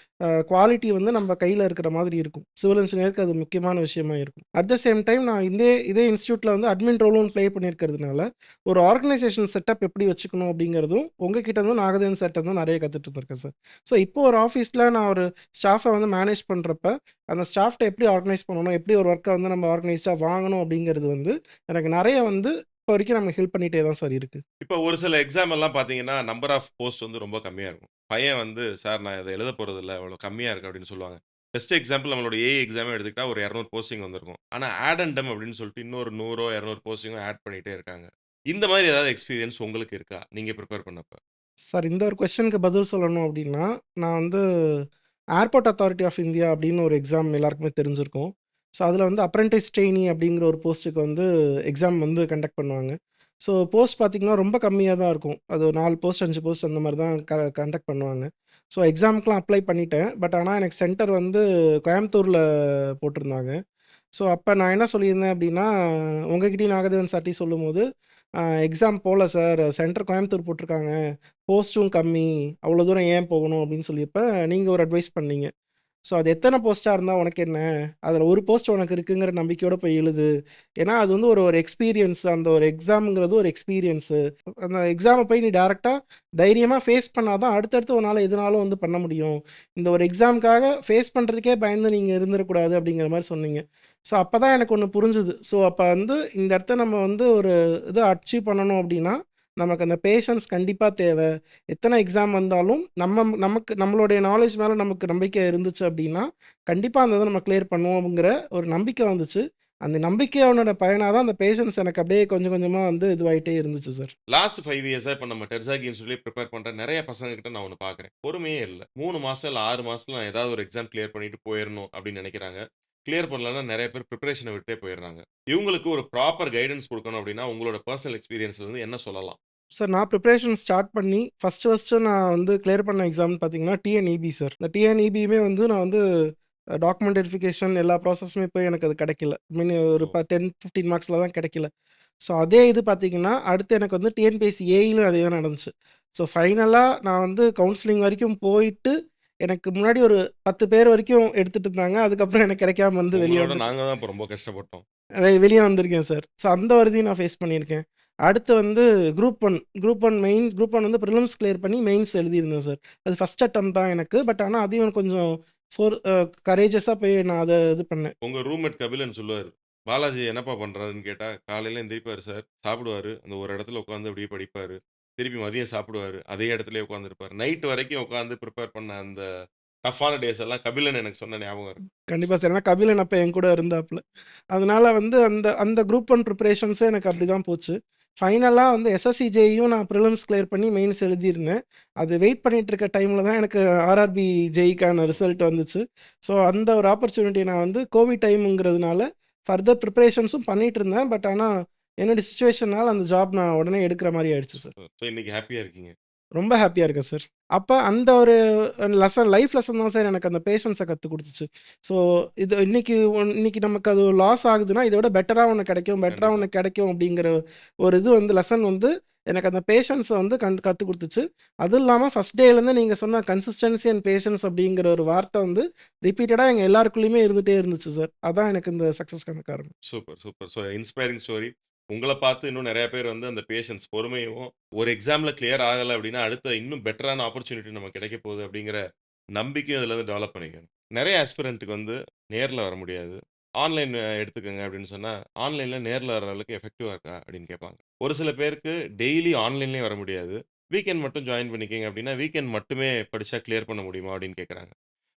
குவாலிட்டி வந்து நம்ம கையில இருக்கிற மாதிரி இருக்கும். சிவில் இன்ஜினியருக்கு அது முக்கியமான விஷயமா இருக்கும். அட் த சேம் டைம் நான் இதே இன்ஸ்டிடியூட்ல வந்து அட்மின் ரோலும் ப்ளே பண்ணியிருக்கிறதுனால, ஒரு ஆர்கனைசேஷன் செட்டப் எப்படி வச்சுக்கணும் அப்படிங்கிறதும், உங்ககிட்ட இருந்தும் நாகதேவன் சார்ட்ட இருந்தும் நெறைய கத்துட்டு இருந்திருக்கேன் சார். ஸோ இப்போ ஒரு ஆஃபீஸ்ல நான் ஒரு ஸ்டாஃப வந்து மேனேஜ் பண்றப்ப, அந்த ஸ்டாஃப்ட்ட எப்படி ஆர்கனைஸ் பண்ணணும், எப்படி ஒரு ஒர்க்க வந்து நம்ம ஆர்கனைஸ்டா வாங்கணும் அப்படிங்கிறது வந்து, எனக்கு நெறைய வந்து இப்போ வரைக்கும் நமக்கு ஹெல்ப் பண்ணிட்டே தான் சார் இருக்கு. இப்ப ஒரு சில எக்ஸாம் எல்லாம் பார்த்தீங்கன்னா, நம்பர் ஆஃப் போஸ்ட் வந்து ரொம்ப கம்மியா இருக்கும். பையன் வந்து, "சார் நான் இத எழுதப் போறதில்ல. இவ்வளோ கம்மியா இருக்கு" அப்படின்னு சொல்லுவாங்க. பெஸ்ட் எக்ஸாம்பிள் நம்மளோட ஏஇ எக்ஸாமே எடுத்துக்கிட்டா ஒரு 200 போஸ்டிங் வந்திருக்கும். ஆனா ஆட் அண்ட் டம் அப்படின்னு சொல்லிட்டு இன்னொரு 100ஓ, 200 போஸ்டிங்கும் ஆட் பண்ணிட்டே இருக்காங்க. இந்த மாரி ஏதாவது எக்ஸ்பீரியன்ஸ் உங்களுக்கு இருக்கா? நீங்க பிரிப்பேர் பண்ணப்ப? சார் இந்த ஒரு கொஸ்டினுக்கு பதில் சொல்லணும் அப்படின்னா, நான் வந்து ஏர்போர்ட் அத்தாரிட்டி ஆஃப் இந்தியா அப்படின்னு ஒரு எக்ஸாம் எல்லாருக்குமே தெரிஞ்சிருக்கும். ஸோ அதில வந்து அப்ரென்டிஸ் ட்ரெய்னி அப்படிங்கிற ஒரு போஸ்ட்டுக்கு வந்து எக்ஸாம் வந்து கண்டக்ட் பண்ணுவாங்க. ஸோ போஸ்ட் பார்த்தீங்கன்னா, ரொம்ப கம்மியா தான் இருக்கும். அது 4 போஸ்ட், 5 போஸ்ட் அந்த மாரி தான் கண்டக்ட் பண்ணுவாங்க. ஸோ எக்ஸாமுக்குலாம் அப்ளை பண்ணிட்டேன். பட் ஆனா எனக்கு சென்டர் வந்து கோயம்புத்தூர்ல போட்டிருந்தாங்க. ஸோ அப்ப நான் என்ன சொல்லியிருந்தேன் அப்படின்னா, உங்ககிட்டயும் நாகதேவன் சார்ட்டயும் சொல்லும்போது, எக்ஸாம் போல சார். சென்டர் கோயம்புத்தூர் போட்டிருக்காங்க. போஸ்ட்டும் கம்மி. அவ்வளோ தூரம் ஏன் போகணும் அப்படின்னு சொல்லியப்ப, நீங்க ஒரு அட்வைஸ் பண்ணீங்க. ஸோ அது எத்தன போஸ்ட்டா இருந்தா உனக்கு என்ன? அதில ஒரு போஸ்ட் உனக்கு இருக்குங்கிற நம்பிக்கையோட போய் எழுது. ஏன்னா அது வந்து ஒரு ஒரு எக்ஸ்பீரியன்ஸ். அந்த ஒரு எக்ஸாம்ங்கிறது ஒரு எக்ஸ்பீரியன்ஸு. அந்த எக்ஸாம போய் நீ டைரக்ட்டா தைரியமா ஃபேஸ் பண்ணா தான் அடுத்தடுத்து உன்னால எதுனாலும் வந்து பண்ண முடியும். இந்த ஒரு எக்ஸாம்க்காக ஃபேஸ் பண்றதுக்கே பயந்து நீங்க இருந்துறக்கூடாது அப்படிங்கிற மாரி சொன்னீங்க. ஸோ அப்ப தான் எனக்கு ஒண்ணு புரிஞ்சுது. ஸோ அப்ப வந்து இந்த இடத்த நம்ம வந்து ஒரு இத அச்சீவ் பண்ணணும் அப்படின்னா, நமக்கு அந்த பேஷன்ஸ் கண்டிப்பா தேவ. எத்தனை எக்ஸாம் வந்தாலும் நமக்கு நம்மளுடைய நாலேட்ஜ் மேல நமக்கு நம்பிக்கை இருந்துச்சு அப்படின்னா, கண்டிப்பா அந்த இத நம்ம கிளியர் பண்ணுவோம்ங்கிற ஒரு நம்பிக்கை வந்துச்சு. அந்த நம்பிக்கையோட பயனா தான் அந்த பேஷன்ஸ் எனக்கு அப்படியே கொஞ்சம் கொஞ்சமா வந்து இதுவாயிட்டே இருந்துச்சு சார். லாஸ்ட் 5 இயர்ஸா இப்ப நம்ம டெர்சாகி இன்ஸ்டிடியூட்லயே பிரிப்பேர் பண்ற நெறைய பசங்க கிட்ட நான் ஒண்ணு பார்க்குறேன். பொறுமையே இல்ல. 3 மாசம் இல்ல 6 மாசத்துல நான் ஏதாவது ஒரு எக்ஸாம் கிளியர் பண்ணிட்டு போயிரணும் அப்படின்னு நெனைக்கிறாங்க. கிளியர் பண்ணலன்னா நெறைய பேர் பிரிப்பரேஷன விட்டே போயிர்றாங்க. இவங்களுக்கு ஒரு ப்ராப்பர் கைடன்ஸ் குடுக்கணும் அப்படின்னா, உங்களோட பெர்சனல் எக்ஸ்பீரியன்ஸ்ல இருந்து என்ன சொல்லலாம்? சார் நான் ப்ரிப்பரேஷன் ஸ்டார்ட் பண்ணி ஃபர்ஸ்ட்டு நான் வந்து கிளியர் பண்ண எக்ஸாம்னு பார்த்தீங்கன்னா, டிஎன்இபி சார். இந்த டிஎன்இபியுமே வந்து நான் வந்து டாக்குமெண்ட் வெரிஃபிகேஷன் எல்லா ப்ராசஸுமே போய் எனக்கு அது கிடைக்கல. ஒரு ஓ! 10, 15 மார்க்ஸ்ல தான் கிடைக்கல. ஸோ அதே இது பார்த்தீங்கன்னா, அடுத்து எனக்கு வந்து டிஎன்பிஎஸ்சி ஏஇலும் அதே தான் நடந்துச்சு. ஸோ ஃபைனலா நான் வந்து கவுன்சிலிங் வரைக்கும் போயிட்டு, எனக்கு முன்னாடி ஒரு 10 பேர் வரைக்கும் எடுத்துட்டு இருந்தாங்க. அதுக்கப்புறம் எனக்கு கிடைக்காம வந்து வெளிய உங்களோட வந்துட்டேன். நாங்க தான் இப்ப ரொம்ப கஷ்டப்பட்டோம். வெளிய வந்திருக்கேன் சார். ஸோ அந்த ஒரு இதையும் நான் ஃபேஸ் பண்ணியிருக்கேன். அடுத்து வந்து குரூப் 1 வந்து பிரிலிம்ஸ் கிளியர் பண்ணி மெயின்ஸ் எழுதியிருந்தேன் சார். அது ஃபர்ஸ்ட் அட்டெம்ப்ட் தான் எனக்கு. பட் ஆனா அதையும் கொஞ்சம் ஃபோர் அ கரேஜஸா போய் நான் அத இது பண்ணேன். உங்க ரூம்மேட் கபிலன் சொல்லுவாரு. "பாலாஜி என்னப்பா பண்றாருன்னு?" கேட்டா, "காலையில எந்திரிப்பாரு சார், சாப்பிடுவாரு. அந்த ஒரு இடத்துல உட்கார்ந்து அப்படியே படிப்பாரு. திருப்பி மதியம் சாப்பிடுவாரு. அதே இடத்துலயே உட்கார்ந்திருப்பாரு. நைட் வரைக்கும் உட்கார்ந்து பிரிப்பேர் பண்ண அந்த டஃப்பான டேஸ் எல்லாம் கபிலன் எனக்கு சொன்ன ஞாபகம் இருக்கு. கண்டிப்பா சார். ஏன்னா கபிலன் அப்ப என் கூட இருந்தாப்ல. அதனால வந்து அந்த அந்த குரூப் 1 ப்ரிப்பரேஷன்ஸும் எனக்கு அப்படிதான் போச்சு. ஃபைனலா வந்து எஸ்எஸ்சி, ஜேஇயும் நான் பிரிலிம்ஸ் கிளியர் பண்ணி மெயின்ஸ் எழுதியிருந்தேன். அது வெயிட் பண்ணிட்டு இருக்க டைம்ல தான் எனக்கு ஆர்ஆர்பி, ஜேஇக்கான ரிசல்ட் வந்துச்சு. ஸோ அந்த ஒரு ஆப்பர்ச்சுனிட்டி நான் வந்து கோவிட் டைம்ங்கிறதுனால ஃபர்தர் ப்ரிப்பரேஷன்ஸும் பண்ணிட்டு இருந்தேன். பட் ஆனா என்னுடைய சிச்சுவேஷனால அந்த ஜாப் நான் உடனே எடுக்கிற மாரி ஆயிடுச்சு சார். ஸோ இன்னைக்கு ஹேப்பியா இருக்கீங்க. ரொம்ப ஹாப்பியா இருக்கேன் சார். அப்ப அந்த ஒரு லைஃப் லெசன் தான் சார் எனக்கு அந்த பேஷன்ஸ கத்துக் குடுத்துச்சு. ஸோ இது இன்னைக்கு நமக்கு அது லாஸ் ஆகுதுன்னா, இத விட பெட்டரா ஒண்ணு கிடைக்கும், பெட்டரா கண்டிப்பா. ஒண்ணு கிடைக்கும் அப்படிங்கிற ஒரு இது வந்து லெசன் வந்து எனக்கு அந்த பேஷன்ஸ வந்து கத்துக் குடுத்துச்சு. அதுவும் இல்லாம ஃபர்ஸ்ட் டேலேருந்து நீங்க சொன்ன கன்சிஸ்டன்சி அண்ட் பேஷன்ஸ் அப்படிங்கிற ஒரு வார்த்தை வந்து ரிப்பீட்டடா எங்க எல்லாருக்குள்ளயுமே இருந்துட்டே இருந்துச்சு சார். அதான் எனக்கு இந்த சக்சஸ்க்கான காரணம். Super, super. So inspiring story. உங்கள பார்த்து இன்னும் நெறைய பேர் வந்து அந்த பேஷன்ஸ், பொறுமையும் ஒரு எக்ஸாம்ல கிளியர் ஆகல அப்டின்னா, அடுத்த இன்னும் பெட்டரான ஆப்பர்ச்சுனிட்டி நமக்கு கிடைக்க போகுது அப்டிங்கிற நம்பிக்கையும் இதுலருந்து டெவலப் பண்ணிக்கணும். நெறைய ஆஸ்பிரன்ட்க்கு வந்து நேர்ல வர முடியாது. ஆன்லைன் எடுத்துக்கங்க அப்டின்னு சொன்னா, ஆன்லைன்ல நேர்ல வர அளவுக்கு எஃபெக்டிவா இருக்கா? அப்டின்னு கேட்பாங்க. ஒரு சில பேருக்கு டெய்லி ஆன்லைன்லயும் வர முடியாது. வீக்கெண்ட் மட்டும் ஜாயின் பண்ணிக்கங்க அப்டின்னா, வீக்கெண்ட் மட்டுமே படிச்சா கிளியர் பண்ண முடியுமா? அப்டின்னு கேட்கறாங்க.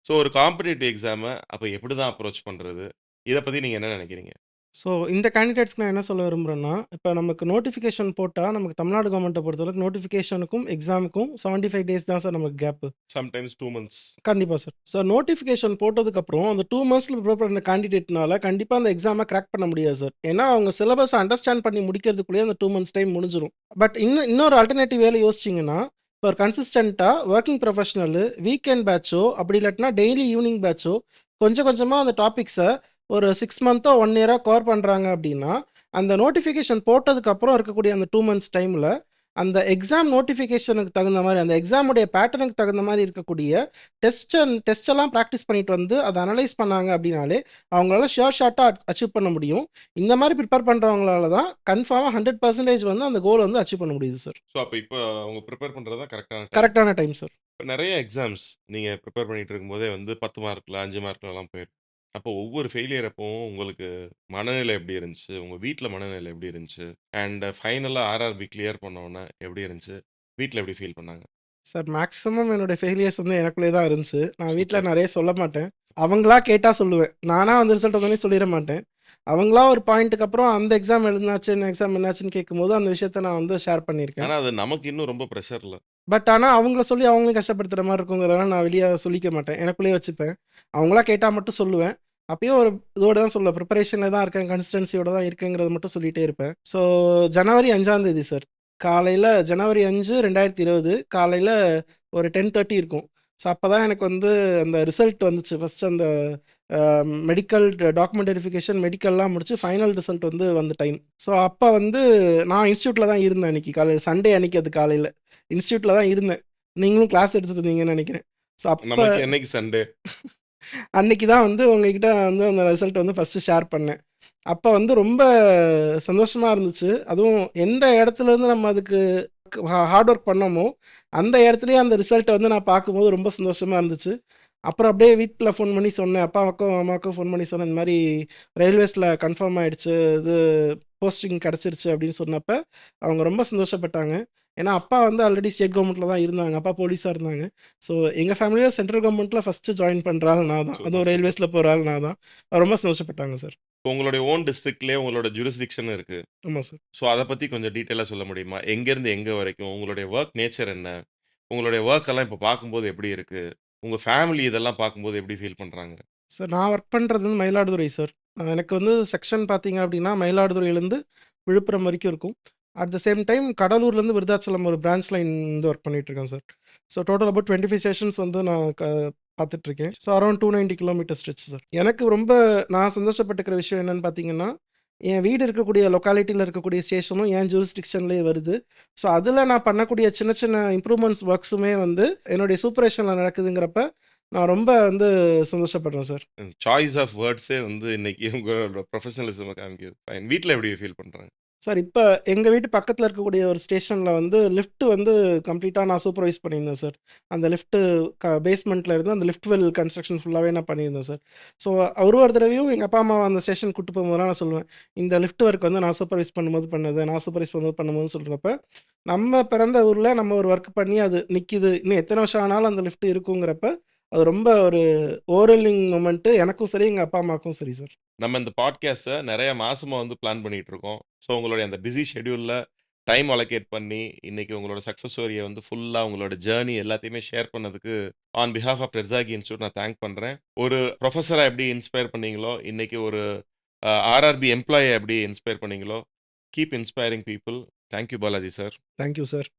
ஸோ ஒரு காம்படிட்டிவ் எக்ஸாம அப்ப எப்டிதான் அப்ரோச் பண்றது? இத பத்தி நீங்க என்ன நெனைக்கிறீங்க? ஸோ இந்த கேண்டிடேட்ஸ்க்கு நான் என்ன சொல்ல விரும்புறேன்னா, இப்ப நமக்கு நோட்டிஃபிகேஷன் போட்டா, நமக்கு தமிழ்நாடு கவர்மெண்ட்ட பொறுத்தளவுக்கு நோட்டிஃபிகேஷனுக்கும், எக்ஸாமுக்கும் 75 டேஸ் தான் சார் நமக்கு கேப்பு. Sometimes 2 months. கண்டிப்பா சார். சார் நோட்டிஃபிகேஷன் போட்டதுக்கப்புறம், அந்த 2 மந்த்ஸ்ல ப்ரிப்பேர் பண்ண கேண்டிடேட்னால கண்டிப்பா அந்த எக்ஸாம கிராக் பண்ண முடியாது சார். ஏன்னா, அவங்க சிலபஸ அண்டர்ஸ்டாண்ட் பண்ணி முடிக்கிறதுக்குள்ளயே அந்த 2 மந்த்ஸ் டைம் முடிஞ்சிரும். பட் இன்னொரு அல்டர்னேட்டிவ் வேல யோசிச்சீங்கன்னா, இப்போ ஒரு கன்சிஸ்டன்ட்டா வொர்க்கிங் ப்ரொஃபஷனலு வீக்கெண்ட் பேட்ச்சோ, அப்படி இல்லாட்டினா டெய்லி ஈவினிங் பேட்ச்சோ, கொஞ்சம் கொஞ்சமா அந்த டாபிக்ஸ ஒரு 6 மந்த்தோ, 1 இயரா கவர் பண்றாங்க அப்படின்னா, அந்த நோட்டிஃபிகேஷன் போட்டதுக்கப்புறம் இருக்கக்கூடிய அந்த 2 மந்த்ஸ் டைம்ல, அந்த எக்ஸாம் நோட்டிஃபிகேஷனுக்கு தகுந்த மாரி, அந்த எக்ஸாமுடைய பேட்டர்னுக்கு தகுந்த மாரி இருக்கக்கூடிய டெஸ்ட் எல்லாம் பிராக்டிஸ் பண்ணிட்டு வந்து, அத அனலைஸ் பண்ணாங்க அப்படின்னாலே, அவங்களால ஷார்ட்டா அச்சீவ் பண்ண முடியும். இந்த மாரி பிரிப்பேர் பண்றவங்களால தான் கன்ஃபார்மா 100% வந்து அந்த கோல வந்து அச்சீவ் பண்ண முடியுது சார். ஸோ அப்ப இப்ப அவங்க பிரிப்பேர் பண்றது தான் கரெக்ட்டான டைம். கரெக்ட்டான டைம் சார். இப்ப நெறைய எக்ஸாம்ஸ் நீங்க பிரிப்பேர் பண்ணிட்டு இருக்கும்போதே வந்து 10 மார்க்ல, 5 மார்க்லலாம் போயிரும். அப்போ ஒவ்வொரு ஃபெயிலியர் அப்பவும் உங்களுக்கு மனநிலை எப்படி இருந்துச்சு? உங்க வீட்ல மனநிலை எப்படி இருந்துச்சு? அண்ட் ஃபைனலா ஆர்ஆர்பி கிளியர் பண்ண உடனே எப்படி இருந்துச்சு? வீட்ல எப்படி ஃபீல் பண்ணாங்க? சார் மேக்ஸிமம் என்னோட ஃபெயிலியர்ஸ் வந்து எனக்குள்ளயே தான் இருந்துச்சு. நான் வீட்ல சூப்பர். நெறைய சொல்ல மாட்டேன். அவங்களா கேட்டா சொல்லுவேன். நானா வந்து ரிசல்ட் வந்தோனே சொல்லிற மாட்டேன். அவங்களா ஒரு பாயிண்ட்டுக்கு அப்புறம் அந்த எக்ஸாம் எக்ஸாம் என்னாச்சுன்னு கேட்கும்போது, அந்த விஷயத்த நான் வந்து ஷேர் பண்ணியிருக்கேன். ஆனா அது நமக்கு இன்னும் ரொம்ப பிரஷர்ல. பட் ஆனா அவங்கள சொல்லி அவங்களையும் கஷ்டப்படுத்துற மாரி இருக்குங்கிறதுனால நான் வெளிய சொல்லிக்க மாட்டேன். எனக்குள்ளேயே வச்சுப்பேன். அவங்களா கேட்டா மட்டும் சொல்லுவேன். அப்பயும் ஒரு இதோட தான் சொல்லுவேன். பிரிப்பரேஷன்ல தான் இருக்கேன். கன்சிஸ்டன்சியோட தான் இருக்கேங்கிறத மட்டும் சொல்லிட்டே இருப்பேன். ஸோ ஜனவரி 5ஆம் தேதி சார். காலையில ஜனவரி 5, 2020 காலையில ஒரு 10:30 இருக்கும். ஸோ அப்பதான் எனக்கு வந்து அந்த ரிசல்ட் வந்துச்சு. ஃபர்ஸ்ட் அந்த அ மெடிக்கல் டாக்குமெண்ட் வெரிஃபிகேஷன் மெடிக்கல்லாம் முடிச்சு ஃபைனல் ரிசல்ட் வந்து வந்த டைம். ஸோ அப்ப வந்து நான் இன்ஸ்டிடியூட்ல தான் இருந்தேன் அன்னைக்கு காலையில. சண்டே அன்னைக்கு அது காலையில. இன்ஸ்டிடியூட்ல தான் இருந்தேன். நீங்களும் கிளாஸ் எடுத்துட்டு இருந்தீங்கன்னு நெனைக்கிறேன். ஸோ அப்ப நமக்கு என்னைக்கு சண்டே? அன்னைக்கு தான் வந்து உங்ககிட்ட வந்து அந்த ரிசல்ட் வந்து ஃபர்ஸ்ட்டு ஷேர் பண்ணேன். அப்ப வந்து ரொம்ப சந்தோஷமா இருந்துச்சு. அதுவும் எந்த இடத்துலருந்து நம்ம அதுக்கு ஹார்ட் ஒர்க் பண்ணோமோ, அந்த இடத்துலயே அந்த ரிசல்ட்ட வந்து நான் பார்க்கும்போது ரொம்ப சந்தோஷமா இருந்துச்சு. அப்புறம் அப்படியே வீட்ல ஃபோன் பண்ணி சொன்னேன். அப்பாவுக்கும், அம்மாவுக்கும் ஃபோன் பண்ணி சொன்னேன். இந்த மாரி ரயில்வேஸ்ல கன்ஃபார்ம் ஆயிடுச்சு. இது போஸ்டிங் கிடைச்சிருச்சு அப்படின்னு சொன்னப்ப, அவங்க ரொம்ப சந்தோஷப்பட்டாங்க. ஏன்னா, அப்பா வந்து ஆல்ரெடி ஸ்டேட் கவர்மெண்ட்ல தான் இருந்தாங்க. அப்பா போலீஸா இருந்தாங்க. ஸோ எங்க ஃபேமிலில சென்ட்ரல் கவர்மெண்ட்ல ஃபர்ஸ்ட்டு ஜாயின் பண்ற ஆள் நான் தான். சூப்பர், அதுவும் சூப்பர். ரயில்வேஸ்ல போற ஆள் நான் தான். ரொம்ப சந்தோஷப்பட்டாங்க சார். இப்போ உங்களுடைய ஓன் டிஸ்ட்ரிக்ட்லயே உங்களோட ஜூரிஸ்டிக்ஷன் இருக்கு. ஆமா சார். ஸோ அத பத்தி கொஞ்சம் டீட்டெயிலா சொல்ல முடியுமா? எங்கேருந்து எங்க வரைக்கும்? உங்களுடைய வொர்க் நேச்சர் என்ன? உங்களுடைய வொர்க் எல்லாம் இப்ப பார்க்கும்போது எப்படி இருக்கு? உங்க ஃபேமிலி இதெல்லாம் பார்க்கும்போது எப்படி ஃபீல் பண்றாங்க? சார் நான் ஒர்க் பண்றது வந்து மயிலாடுதுறை சார். எனக்கு வந்து செக்ஷன் பார்த்தீங்க அப்படின்னா, மயிலாடுதுறையிலேருந்து விழுப்புரம் வரைக்கும் இருக்கும். அட் த சேம் டைம் கடலூர்லேருந்து விருதாச்சலம் ஒரு பிரான்ச்ல வந்து ஒர்க் பண்ணிட்டுருக்கேன் sir. So total about 25 stations வந்து நான் பார்த்துட்ருக்கேன். So around 290 kilometre stretch sir. எனக்கு ரொம்ப நான் சந்தோஷப்பட்டுக்கிற விஷயம் என்னன்னு பார்த்தீங்கன்னா, என் வீடு இருக்கக்கூடிய லொக்காலிட்டில இருக்கக்கூடிய ஸ்டேஷனும் என் ஜூரிஸ்டிக்ஷன்லேயே வருது. ஸோ அதில நான் பண்ணக்கூடிய சின்ன சின்ன இம்ப்ரூவ்மெண்ட்ஸ் ஒர்க்ஸுமே வந்து என்னுடைய சூப்பர்வைஷன்ல நடக்குதுங்கிறப்ப, நான் ரொம்ப வந்து சந்தோஷப்படுறேன் சார். சாய்ஸ் ஆஃப் வேர்ட்ஸே வந்து இன்னைக்கு உங்களோட ப்ரொஃபஷனலிசம காமிக்குது. ஃபைன். வீட்ல எப்படி ஃபீல் பண்றாங்க? சார் இப்ப எங்க வீட்டு பக்கத்துல இருக்கக்கூடிய ஒரு ஸ்டேஷன்ல வந்து லிஃப்ட் வந்து கம்ப்ளீட்டா நான் சூப்பர்வைஸ் பண்ணியிருந்தேன் சார். அந்த லிஃப்ட் பேஸ்மெண்ட்ல இருந்து அந்த லிஃப்ட் வெல் கன்ஸ்ட்ரக்ஷன் ஃபுல்லாவே நான் பண்ணியிருந்தேன் சார். ஸோ ஒரு தடவையும் எங்க அப்பா, அம்மாவ அந்த ஸ்டேஷன் கூட்டு போகும்போதெல்லாம் நான் சொல்லுவேன், இந்த லிஃப்ட் ஒர்க் வந்து நான் சூப்பர்வைஸ் பண்ணும்போது பண்ணது, நான் சூப்பர்வைஸ் பண்ணும்போது சொல்றப்ப, நம்ம பிறந்த ஊர்ல நம்ம ஒரு ஒர்க் பண்ணி அது நிக்கிது. இன்னும் எத்தன வருஷம் ஆனாலும் அந்த லிஃப்ட் இருக்குங்கிறப்ப, அது ரொம்ப ஒரு ஓவர்வெல்மிங் மொமெண்ட் எனக்கும் சரி, எங்க அப்பா, அம்மாவுக்கும் சரி சார். நம்ம இந்த பாட்காஸ்ட்டை நிறைய மாசமா வந்து பிளான் பண்ணிட்டு இருக்கோம். ஸோ உங்களுடைய அந்த பிஸி ஷெட்யூல்ல டைம் அலோகேட் பண்ணி, இன்னைக்கு உங்களோட சக்சஸ் ஸ்டோரிய வந்து ஃபுல்லா உங்களோட ஜர்னி எல்லாத்தையுமே ஷேர் பண்ணதுக்கு, ஆன் பிஹால்ஃப் ஆஃப் ரெட்ஸாகி இன்ஸ்டிடியூட் நான் தேங்க் பண்றேன். ஒரு புரொஃபஸரா எப்படி இன்ஸ்பயர் பண்ணீங்களோ, இன்னைக்கு ஒரு ஆர்ஆர்பி எம்ப்ளாயிய எப்படி இன்ஸ்பயர் பண்ணீங்களோ, keep inspiring people. Thank you Balaji sir. Thank you sir.